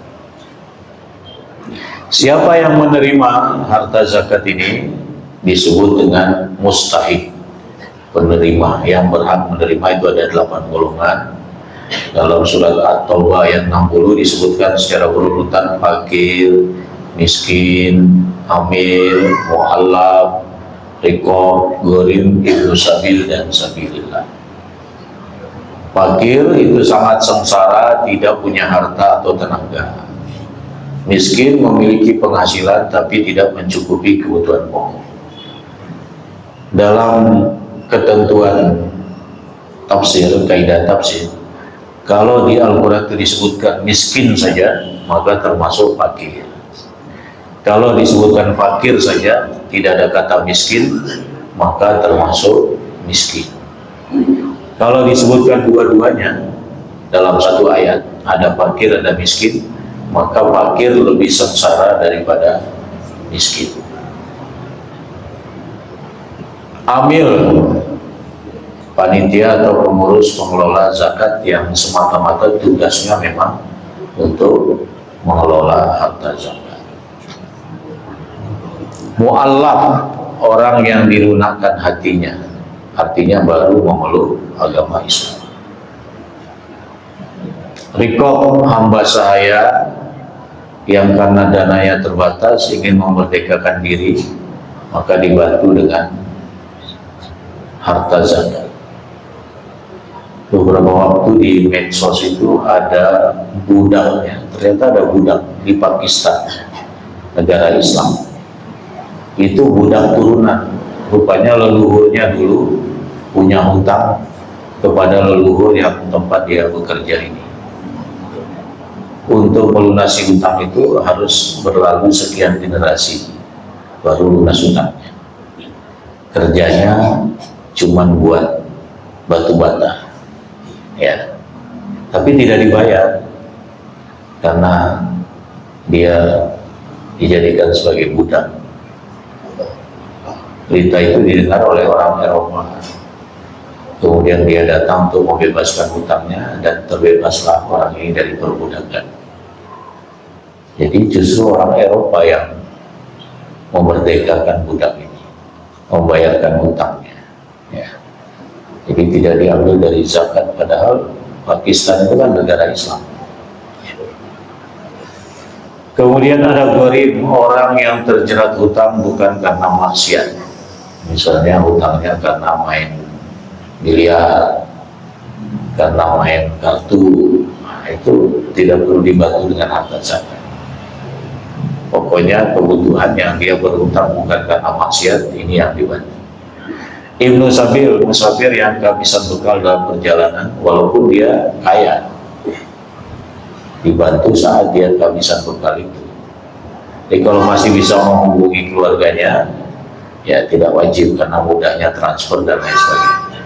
Siapa yang menerima harta zakat ini disebut dengan mustahik, penerima. Yang berhak menerima itu ada 8 golongan. Dalam surat At-Taubah ayat 60 disebutkan secara berurutan: fakir, miskin, amil, mu'allaf, riqab, gharim, ibnu sabil, dan sabilillah. Fakir itu sangat sengsara, tidak punya harta atau tenaga. Miskin memiliki penghasilan tapi tidak mencukupi kebutuhan pokok. Dalam ketentuan tafsir, kaidah tafsir, kalau di Al-Quran itu disebutkan miskin saja, maka termasuk fakir. Kalau disebutkan fakir saja, tidak ada kata miskin, maka termasuk miskin. Kalau disebutkan dua-duanya dalam satu ayat, ada fakir, ada miskin, maka fakir lebih sengsara daripada miskin. Amil, panitia atau pengurus pengelola zakat yang semata-mata tugasnya memang untuk mengelola harta zakat. Mu'allaf, orang yang dilunakkan hatinya, artinya baru memeluk agama Islam. Riqab, hamba sahaya yang karena dananya terbatas ingin memerdekakan diri, maka dibantu dengan harta zakat. beberapa waktu di medsos itu ada budaknya, ternyata ada budak di Pakistan, negara Islam. Itu budak turunan, rupanya leluhurnya dulu punya hutang kepada leluhur yang tempat dia bekerja ini. Untuk melunasi hutang itu harus berlalu sekian generasi baru lunas hutangnya. Kerjanya cuman buat batu bata, ya, tapi tidak dibayar karena dia dijadikan sebagai budak. Berita itu didengar oleh orang Eropa. Kemudian dia datang untuk membebaskan hutangnya dan terbebaslah orang ini dari perbudakan. Jadi justru orang Eropa yang memerdekakan budak ini, membayarkan hutangnya. Ya. Jadi tidak diambil dari zakat, padahal Pakistan itu kan negara Islam. Kemudian ada gharib, orang yang terjerat hutang bukan karena maksiat. Misalnya hutangnya karena main biliar, karena main kartu, itu tidak perlu dibantu dengan harta zakat. Pokoknya kebutuhan yang dia berhutang bukan karena maksiat, ini yang dibantu. Ibnu Sabil, musafir yang kehabisan bekal dalam perjalanan, walaupun dia kaya, dibantu saat dia kehabisan bekal itu. Jadi kalau masih bisa menghubungi keluarganya, ya tidak wajib karena mudahnya transfer dan lain sebagainya.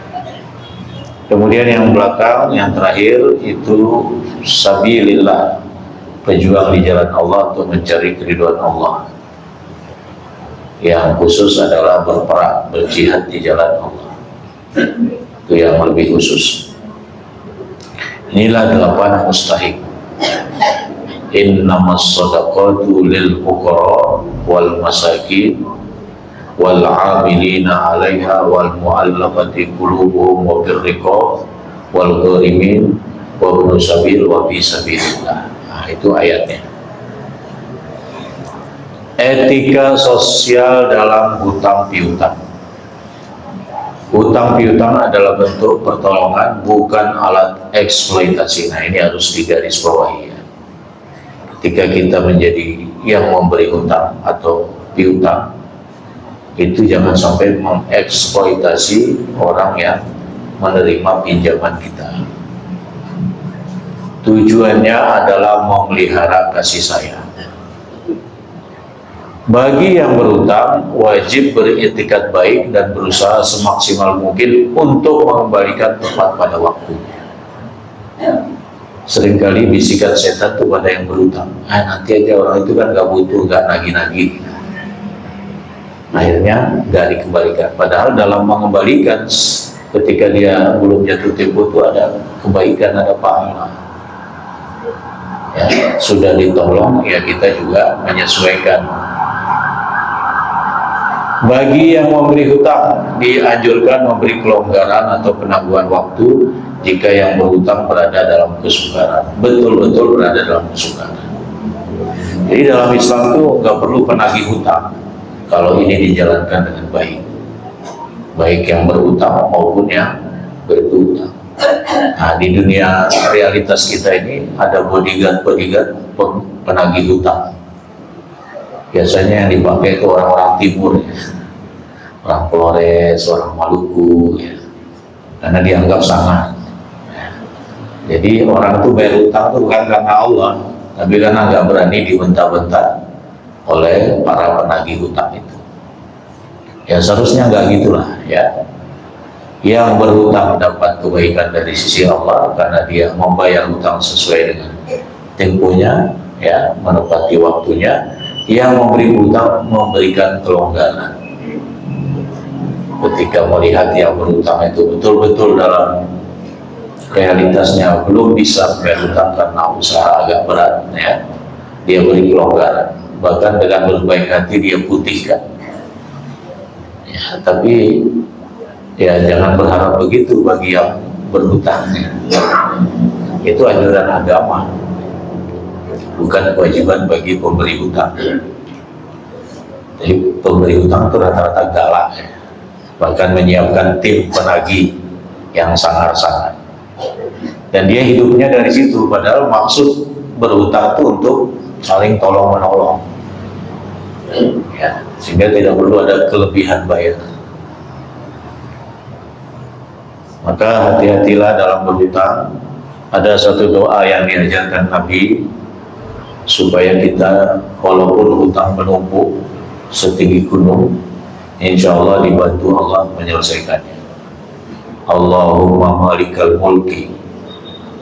Kemudian yang belakang, yang terakhir itu sabilillah, pejuang di jalan Allah untuk mencari keridhaan Allah. Yang khusus adalah berperang, berjihad di jalan Allah. Itu yang lebih khusus. Inilah 8 mustahik. Innamas shadaqatu lil fuqara wal masakin wal 'amilina 'alaiha wal mu'allafati qulubuhum wa fir riqab wal gharimin wa ibnu sabil wa fi sabilillah. Nah, itu ayatnya. Etika sosial dalam hutang piutang. Hutang piutang adalah bentuk pertolongan, bukan alat eksploitasi. Nah, ini harus digarisbawahi ya. Ketika kita menjadi yang memberi hutang atau piutang, itu jangan sampai mengeksploitasi orang yang menerima pinjaman kita. Tujuannya adalah memelihara kasih sayang. Bagi yang berhutang, wajib beriktikad baik dan berusaha semaksimal mungkin untuk mengembalikan tepat pada waktunya. Seringkali bisikan setan itu pada yang berhutang, nanti aja, orang itu kan gak butuh, gak nagih-nagih. Akhirnya gak dikembalikan. Padahal dalam mengembalikan, ketika dia belum jatuh tempo itu ada kebaikan, ada pahala. Ya, sudah ditolong, ya kita juga menyesuaikan. Bagi yang memberi hutang, dianjurkan memberi kelonggaran atau penangguhan waktu jika yang berhutang berada dalam kesukaran, betul-betul berada dalam kesukaran. Jadi dalam Islam itu nggak perlu penagih hutang kalau ini dijalankan dengan baik, baik yang berhutang maupun yang berhutang. Nah, di dunia realitas kita ini ada bodyguard penagih hutang. Biasanya yang dipakai ke orang-orang timur ya. Orang Flores, orang Maluku ya. Karena dianggap sangat ya. Jadi orang itu bayar hutang itu bukan karena Allah, tapi karena nggak berani dibentak-bentak oleh para penagih hutang itu. Ya seharusnya nggak gitulah ya. Yang berhutang dapat kebaikan dari sisi Allah karena dia membayar hutang sesuai dengan temponya ya, menepati waktunya. Yang memberi hutang memberikan kelonggaran. Ketika melihat yang berhutang itu betul-betul dalam realitasnya belum bisa bayar hutang karena usaha agak berat ya, dia beri kelonggaran, bahkan dengan berbaik hati dia putihkan ya. Tapi ya jangan berharap begitu bagi yang berhutang ya. Itu anjuran agama, bukan kewajiban bagi pemberi hutang. Jadi pemberi hutang itu rata-rata galak ya. Bahkan menyiapkan tim penagih yang sangar-sangar. dan dia hidupnya dari situ, padahal maksud berhutang itu untuk saling tolong menolong, ya, sehingga tidak perlu ada kelebihan bayar. Maka hati-hatilah dalam berhutang. Ada satu doa yang diajarkan Nabi supaya kita walaupun hutang menumpuk setinggi gunung, insya Allah dibantu Allah menyelesaikannya. Allahumma malikal mulki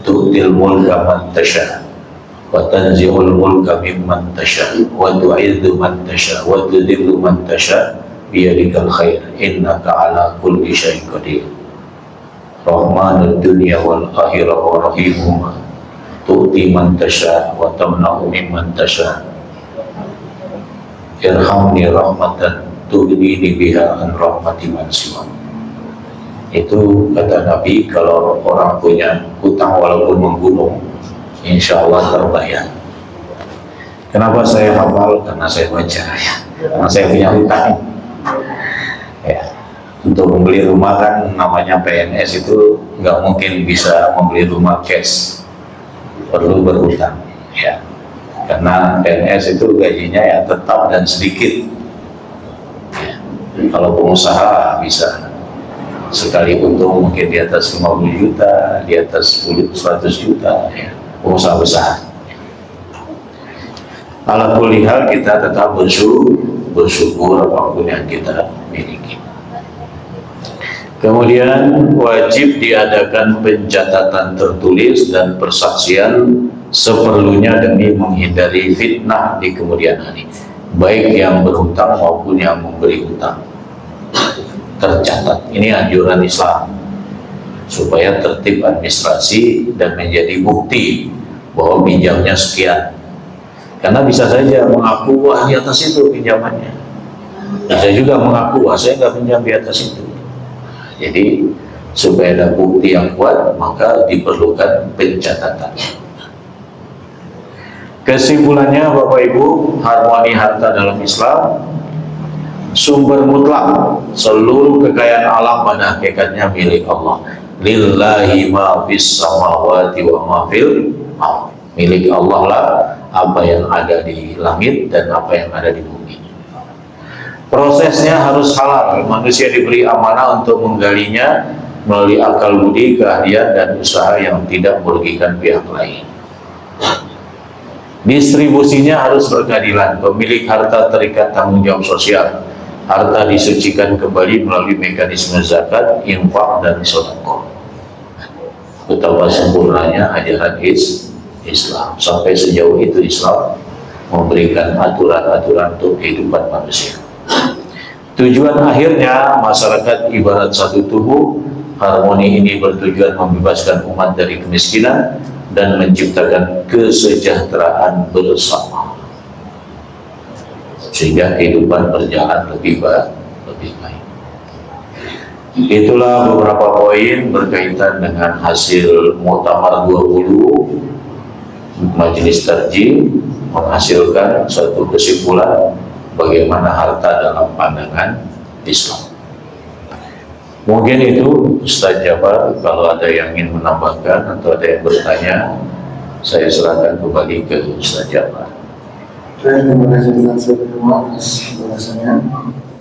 tu'til mulka man tasha wa tanzi'ul mulka mimman tasha wa tu'idzu man tasha wa tudhillu man tasha biyadikal khair innaka ala kulli syai'in qadir. Rahmanud dunya wal akhirah wa rahimuhuma tu'ti man tasha wa tamna'u mimman tasha irhamni rahmatan tughnini biha an rahmati man siwa. Itu kata Nabi, kalau orang punya hutang walaupun menggunung, insya Allah terbayar. Kenapa saya hafal? Karena saya baca, ya. Karena saya punya hutang, ya. Untuk membeli rumah kan namanya PNS itu nggak mungkin bisa membeli rumah cash, perlu berhutang, ya. Karena PNS itu gajinya ya tetap dan sedikit, ya. Kalau pengusaha bisa sekali untung mungkin di atas 50 juta, di atas 100 juta, ya. Pengusaha besar. Ala kulli hal kita tetap bersyukur apapun yang kita miliki. Kemudian wajib diadakan pencatatan tertulis dan persaksian seperlunya demi menghindari fitnah di kemudian hari, baik yang berhutang maupun yang memberi hutang. Tercatat, ini anjuran Islam supaya tertib administrasi dan menjadi bukti bahwa pinjamnya sekian. Karena bisa saja mengaku wah di atas itu pinjamannya, bisa juga mengaku wah saya nggak pinjam di atas itu. Jadi supaya ada bukti yang kuat maka diperlukan pencatatan. Kesimpulannya Bapak Ibu, harmoni harta dalam Islam sumber mutlak, seluruh kekayaan alam pada hakikatnya milik Allah. Lillahi ma fis samawati wa ma fil ardh. Milik Allah lah apa yang ada di langit dan apa yang ada di bumi. Prosesnya harus halal. Manusia diberi amanah untuk menggalinya melalui akal budi, keahlian, dan usaha yang tidak merugikan pihak lain. Distribusinya harus berkeadilan. Pemilik harta terikat tanggung jawab sosial. Harta disucikan kembali melalui mekanisme zakat, infak, dan sedekah. Betapa sempurnanya ajaran Islam. Sampai sejauh itu Islam memberikan aturan-aturan untuk kehidupan manusia. Tujuan akhirnya masyarakat ibarat satu tubuh. Harmoni ini bertujuan membebaskan umat dari kemiskinan dan menciptakan kesejahteraan bersama, sehingga kehidupan berjalan lebih baik. Itulah beberapa poin berkaitan dengan hasil Muktamar 20 Majelis Tarjih menghasilkan satu kesimpulan bagaimana harta dalam pandangan Islam. Mungkin itu Ustaz Jabar, kalau ada yang ingin menambahkan atau ada yang bertanya, saya serahkan kembali ke Ustaz Jabar. Terima kasih atas penjelasannya.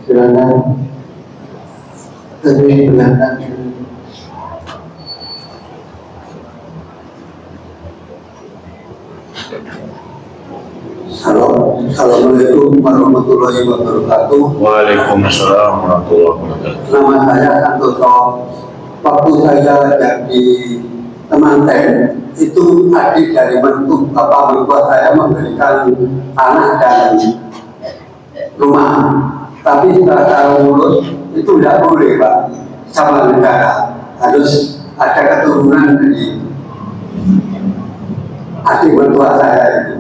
Silakan dari belakang. Assalamualaikum warahmatullahi wabarakatuh. Waalaikumsalam warahmatullahi wabarakatuh. Nama saya Santoso. Waktu saya jadi temanten, itu adik dari mentu bapak mertua saya memberikan tanah dan rumah. Tapi setelah saya lulus itu tidak boleh Pak, sama negara. Harus ada keturunan dari adik mertua saya itu.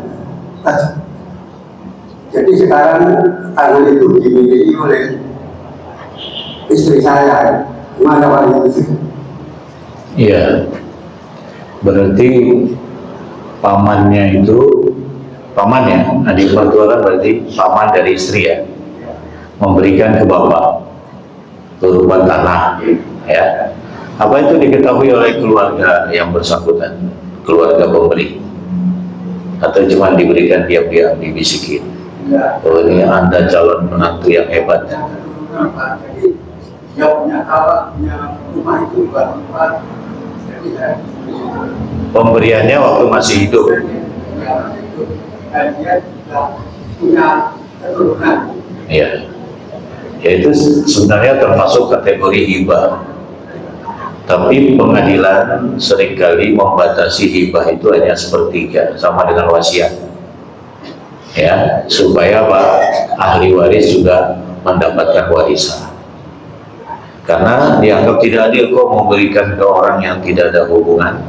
Jadi sekarang tanah itu dimiliki oleh istri saya. Gimana Pak itu? Iya, berarti pamannya itu, pamannya, adik mertua kan berarti paman dari istri ya, memberikan ke bapak berupa tanah, ya. Apa itu diketahui oleh keluarga yang bersangkutan, keluarga pemberi, atau cuma diberikan diam-diam, dibisikin? Oh, ini Anda calon menantu yang hebat. Jadi dia punya kalau punya rumah itu buat tempat. Jadi Pemberiannya waktu masih hidup. dan dia juga punya keturunan. Ya, yaitu sebenarnya termasuk kategori hibah. Tapi pengadilan seringkali membatasi hibah itu hanya sepertiga, sama dengan wasiat. Ya, supaya Pak ahli waris juga mendapatkan warisan. Karena dianggap tidak adil kok memberikan ke orang yang tidak ada hubungan,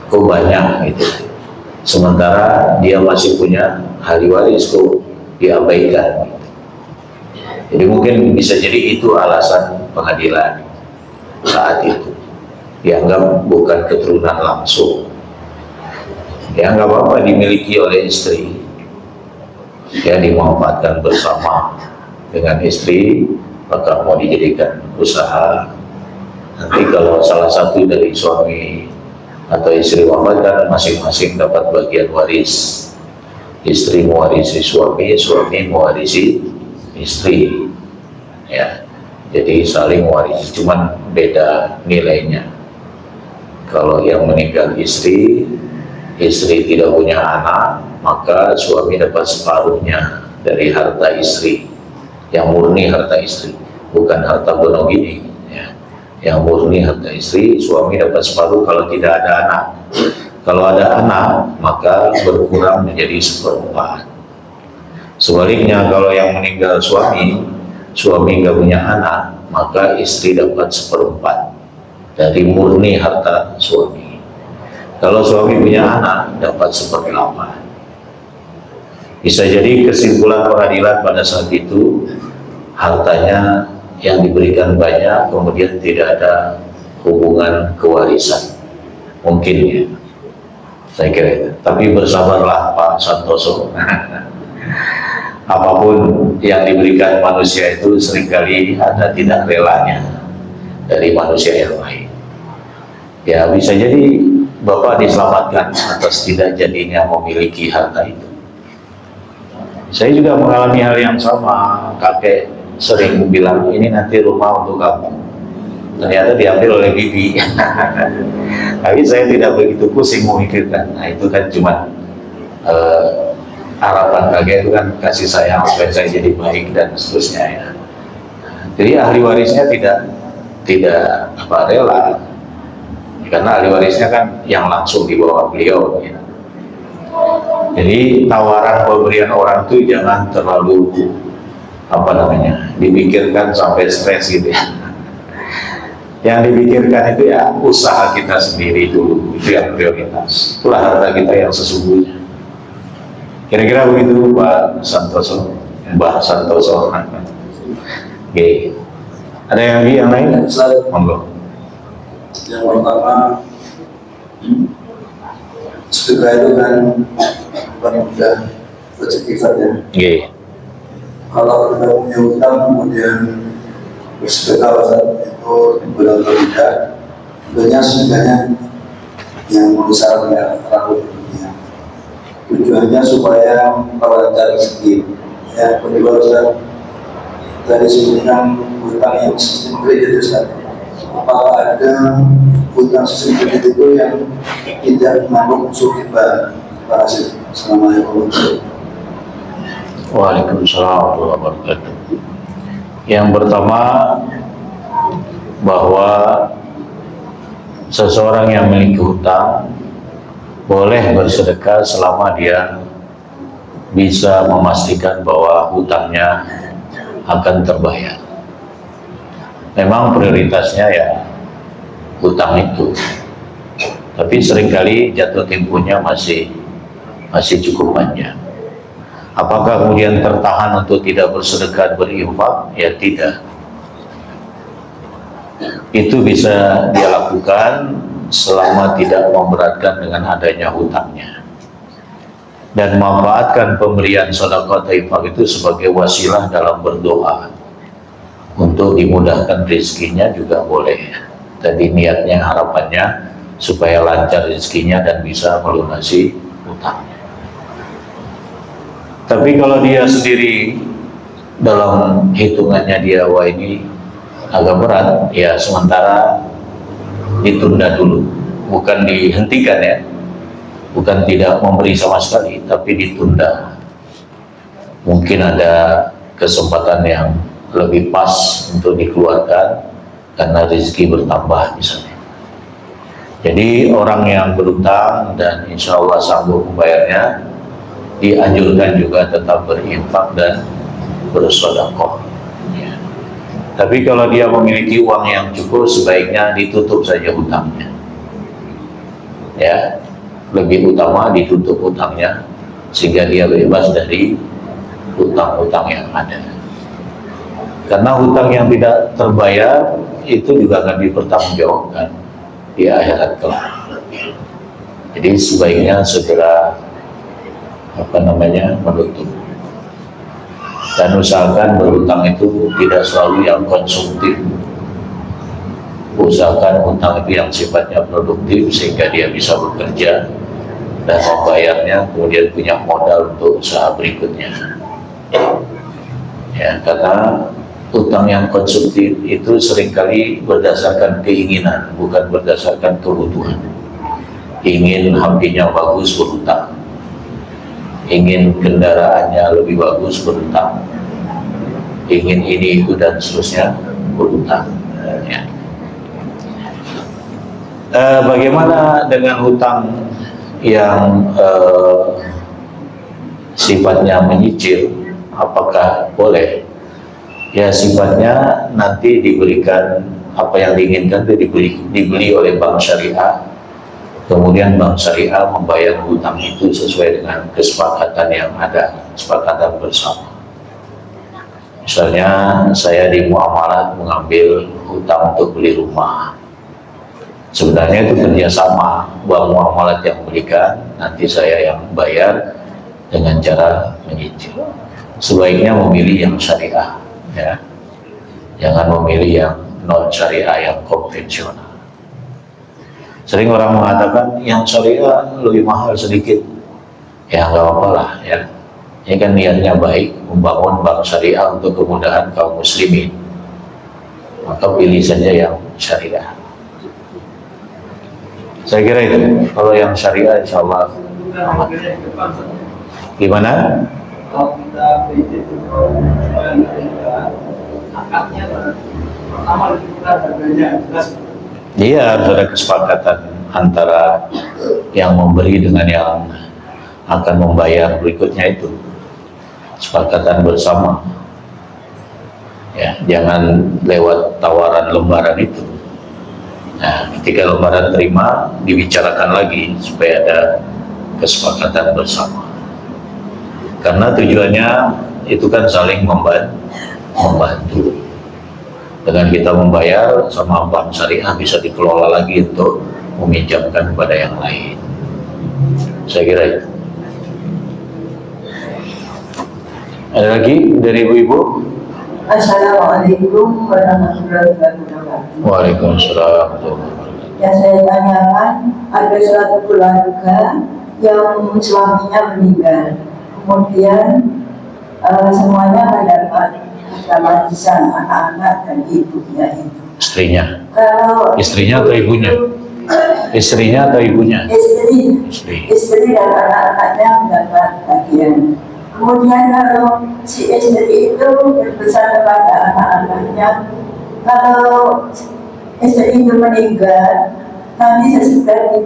kok banyak gitu. Sementara dia masih punya ahli waris kok diabaikan. Jadi mungkin bisa jadi itu alasan pengadilan saat itu, dianggap bukan keturunan langsung. Ya nggak apa-apa dimiliki oleh istri, ya dimanfaatkan bersama dengan istri, maka mau dijadikan usaha. Nanti kalau salah satu dari suami atau istri wafat kan masing-masing dapat bagian waris. Istri mewarisi suami, suami mewarisi istri. Ya, jadi saling mewarisi, cuman beda nilainya. Kalau yang meninggal istri, istri tidak punya anak, maka suami dapat separuhnya dari harta istri, yang murni harta istri, bukan harta bono gini. Ya. Yang murni harta istri, suami dapat separuh kalau tidak ada anak. Kalau ada anak, maka berkurang menjadi 1/4. Sebaliknya kalau yang meninggal suami nggak punya anak, maka istri dapat 1/4 dari murni harta suami. Kalau suami punya anak, dapat 1/8. Bisa jadi kesimpulan pengadilan pada saat itu, hartanya yang diberikan banyak, kemudian tidak ada hubungan kewarisan. Mungkin ya, saya kira itu. Tapi bersabarlah Pak Santoso. Apapun yang diberikan manusia itu seringkali ada tidak relanya dari manusia yang lain. Ya bisa jadi Bapak diselamatkan atas tidak jadinya memiliki harta itu. Saya juga mengalami hal yang sama. Kakek sering bilang, ini nanti rumah untuk kamu. Ternyata diambil oleh bibi. Tapi saya tidak begitu pusing memikirkan. Nah itu kan cuma harapan kakek itu kan kasih sayang supaya saya jadi baik dan seterusnya ya. Jadi ahli warisnya tidak rela, karena ahli warisnya kan yang langsung di bawah beliau ya. Jadi tawaran pemberian orang itu jangan terlalu dipikirkan sampai stres gitu ya. Yang dipikirkan itu ya usaha kita sendiri dulu, itu yang prioritas. Itulah harta kita yang sesungguhnya. Kira-kira begitu Pak Santoso, Mbah Santoso. Oke. Ada yang lain? Monggo. Yang pertama, sedekah itu kan mudah rezeki saja. Oke. Kalau kita punya utang kemudian bersedekah itu benar tidak, tentunya sedekahnya yang besar tidak terlalu berlebihan. Tujuannya supaya memperlancar rezeki. Ya, kedua Ustaz, tadi sebutkan hutang yang sistem kredit Ustaz. Apakah ada hutang sistem kredit itu yang tidak mengandung unsur riba? Terima kasih. Assalamualaikum. Waalaikumsalam warahmatullahi wabarakatuh. Yang pertama, bahwa seseorang yang memiliki hutang boleh bersedekah selama dia bisa memastikan bahwa hutangnya akan terbayar. Memang prioritasnya ya hutang itu, tapi seringkali jatuh temponya masih cukup panjang. Apakah kemudian tertahan untuk tidak bersedekah, berinfak? Ya tidak. Itu bisa dia lakukan selama tidak memberatkan dengan adanya hutangnya, dan memanfaatkan pemberian sedekah atau infak itu sebagai wasilah dalam berdoa untuk dimudahkan rezekinya juga boleh. Tadi niatnya, harapannya supaya lancar rezekinya dan bisa melunasi utangnya. Tapi kalau dia sendiri dalam hitungannya dia, wah ini agak berat, ya sementara ditunda dulu, bukan dihentikan ya, bukan tidak memberi sama sekali, tapi ditunda. Mungkin ada kesempatan yang lebih pas untuk dikeluarkan karena rezeki bertambah misalnya. Jadi orang yang berutang dan insya Allah sanggup membayarnya, dianjurkan juga tetap berinfak dan bersedekah. Ya. Tapi kalau dia memiliki uang yang cukup, sebaiknya ditutup saja hutangnya. Ya, lebih utama ditutup hutangnya sehingga dia bebas dari hutang-hutang yang ada. Karena hutang yang tidak terbayar itu juga akan dipertanggungjawabkan di akhirat kelak. Jadi sebaiknya segera menutup. Dan usahakan berhutang itu tidak selalu yang konsumtif. Usahakan hutang itu yang sifatnya produktif sehingga dia bisa bekerja dan membayarnya, kemudian punya modal untuk usaha berikutnya. Ya, karena utang yang konsumtif itu seringkali berdasarkan keinginan, bukan berdasarkan kebutuhan. Ingin HP-nya bagus, berhutang. Ingin kendaraannya lebih bagus, berhutang. Ingin ini, itu, dan seterusnya, berhutang. Ya. Bagaimana dengan hutang yang sifatnya menyicil? Apakah boleh? Ya, sifatnya nanti diberikan apa yang diinginkan itu dibeli oleh bank syariah, kemudian bank syariah membayar hutang itu sesuai dengan kesepakatan yang ada, kesepakatan bersama. Misalnya saya di muamalah mengambil hutang untuk beli rumah, sebenarnya itu kerjasama, bank muamalat yang memberikan, nanti saya yang bayar dengan cara menyicil. Sebaiknya memilih yang syariah, ya, jangan memilih yang non syariah, yang konvensional. Sering orang mengatakan yang syariah lebih mahal sedikit, ya nggak apa-apa lah ya. Ini kan niatnya baik, membangun bank syariah untuk kemudahan kaum muslimin, maka pilih saja yang syariah. Saya kira itu. Kalau yang syariah insya Allah aman. Gimana? Kalau kita akadnya pertama kita harganya jelas. Iya, harus ada kesepakatan antara yang memberi dengan yang akan membayar berikutnya itu. Kesepakatan bersama. Ya, jangan lewat tawaran lembaran itu. Nah, ketika lembaran terima, dibicarakan lagi supaya ada kesepakatan bersama. Karena tujuannya itu kan saling membantu. Dengan kita membayar sama bank syariah bisa dikelola lagi untuk meminjamkan kepada yang lain. Saya kira itu. Ada lagi dari ibu-ibu? Assalamualaikum warahmatullahi wabarakatuh. Waalaikumsalam. Yang saya tanyakan, ada suatu keluarga yang suaminya meninggal, kemudian semuanya mendapat harta warisan anak-anak dan ibunya itu. Istrinya? Kalau Istrinya atau ibunya? Istrinya atau ibunya? Istri dan anak-anaknya mendapat bagian. Kemudian kalau si istri itu berpesan kepada anak-anaknya, kalau istri itu meninggal, nanti sesudah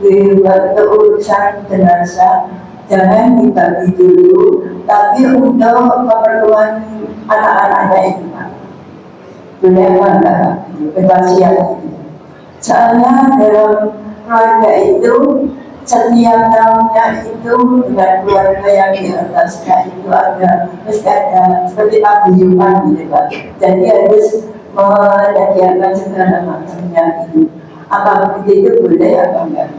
dibuat urusan jenazah, jangan dibagi dulu, tapi untuk keperluan anak-anaknya itu, Pak. Boleh apa enggak? Berwasiat itu. Soalnya dalam keluarga itu, setiap tahunnya itu dengan keluarga yang di atasnya itu mesti ada seperti paguyuban gitu Pak. Jadi harus menyediakan segala macamnya itu. Apa begitu boleh apa enggak?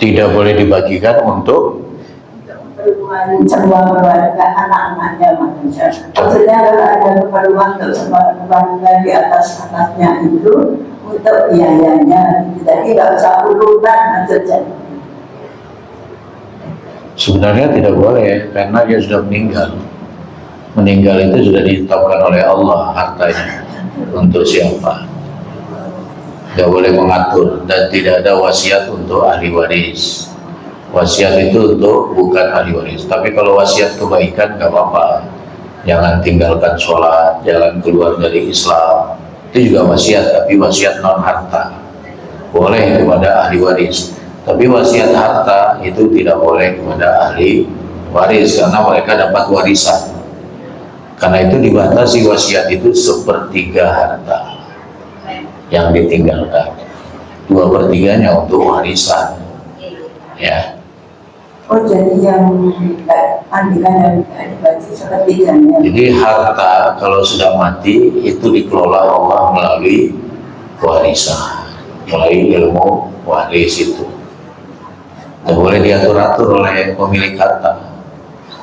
Tidak boleh dibagikan untuk semua keluarga anak-anaknya manusia. Maksudnya kalau ada keperluan untuk semua keluarga di atasnya itu untuk biayanya, jadi nggak usah urutan maksudnya. Sebenarnya tidak boleh karena dia sudah meninggal. Meninggal itu sudah ditetapkan oleh Allah hartanya untuk siapa. Tidak boleh mengatur dan tidak ada wasiat untuk ahli waris. Wasiat itu untuk bukan ahli waris. Tapi kalau wasiat kebaikan nggak apa-apa. Jangan tinggalkan sholat, jangan keluar dari Islam. Itu juga wasiat, tapi wasiat non harta. Boleh kepada ahli waris. Tapi wasiat harta itu tidak boleh kepada ahli waris karena mereka dapat warisan. Karena itu dibatasi wasiat itu 1/3 harta yang ditinggalkan, 2/3-nya untuk warisan. Ya. Oh, jadi yang andikan yang dibagi 1/3-nya. Jadi harta kalau sudah mati itu dikelola Allah melalui warisan, melalui ilmu waris itu. Tidak boleh diatur-atur oleh pemilik harta.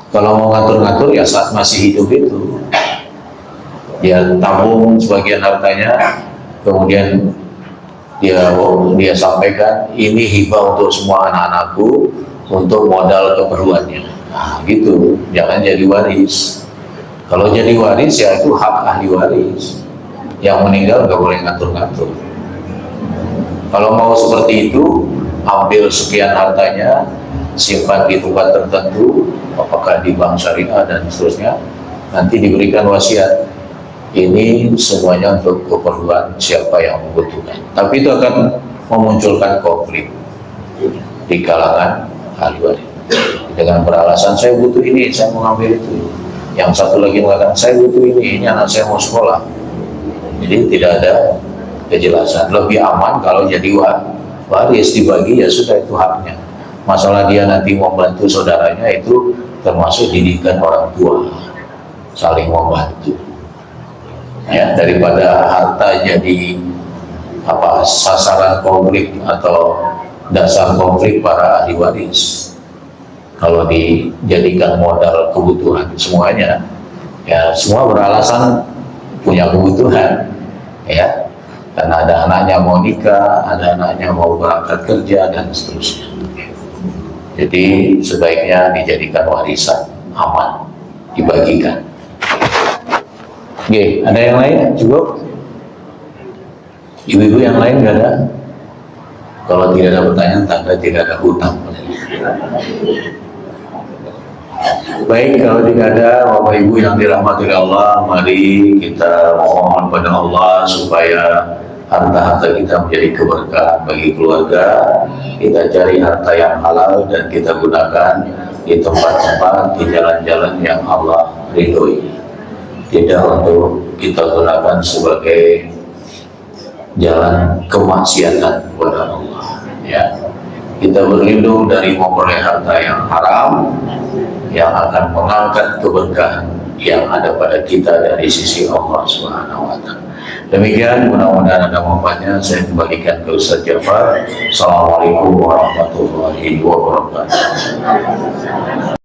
Kalau mau ngatur-ngatur ya saat masih hidup itu dia tabung sebagian hartanya, kemudian dia sampaikan ini hibah untuk semua anak-anakku untuk modal keperluannya. Nah, gitu, jangan jadi waris. Kalau jadi waris ya itu hak ahli waris. Yang meninggal nggak boleh ngatur-ngatur. Kalau mau seperti itu, ambil sekian hartanya, simpan di tempat tertentu, apakah di bank syariah dan seterusnya, nanti diberikan wasiat ini semuanya untuk keperluan siapa yang membutuhkan. Tapi itu akan memunculkan konflik di kalangan ahli waris dengan beralasan saya butuh ini, saya mau ngambil itu. Yang satu lagi mengatakan saya butuh ini anak saya mau sekolah. Jadi tidak ada kejelasan. Lebih aman kalau jadi waris, dibagi ya sudah, itu haknya. Masalah dia nanti membantu saudaranya itu termasuk didikan orang tua, saling membantu. Ya, daripada harta jadi sasaran konflik atau dasar konflik para ahli waris. Kalau dijadikan modal kebutuhan semuanya, ya semua beralasan punya kebutuhan, ya. Karena ada anaknya mau nikah, ada anaknya mau berangkat kerja dan seterusnya. Jadi sebaiknya dijadikan warisan, aman, dibagikan. Oke, ada yang lain? Cukup? Ibu-ibu yang lain nggak ada? Kalau tidak ada pertanyaan, tanda tidak ada hutang. Baik, kalau tidak ada, Bapak Ibu yang dirahmati Allah, mari kita mohon pada Allah supaya harta-harta kita menjadi keberkahan bagi keluarga. Kita cari harta yang halal dan kita gunakan di tempat-tempat, di jalan-jalan yang Allah ridhoi. Tidak untuk kita gunakan sebagai jalan kemaksiatan kepada Allah. Ya, kita berlindung dari memperoleh harta yang haram yang akan mengangkat keberkahan yang ada pada kita dari sisi Allah Subhanahu wa Ta'ala. Demikian, mudah-mudahan ada manfaatnya. Saya kembalikan ke Ustaz Jafar. Assalamualaikum warahmatullahi wabarakatuh.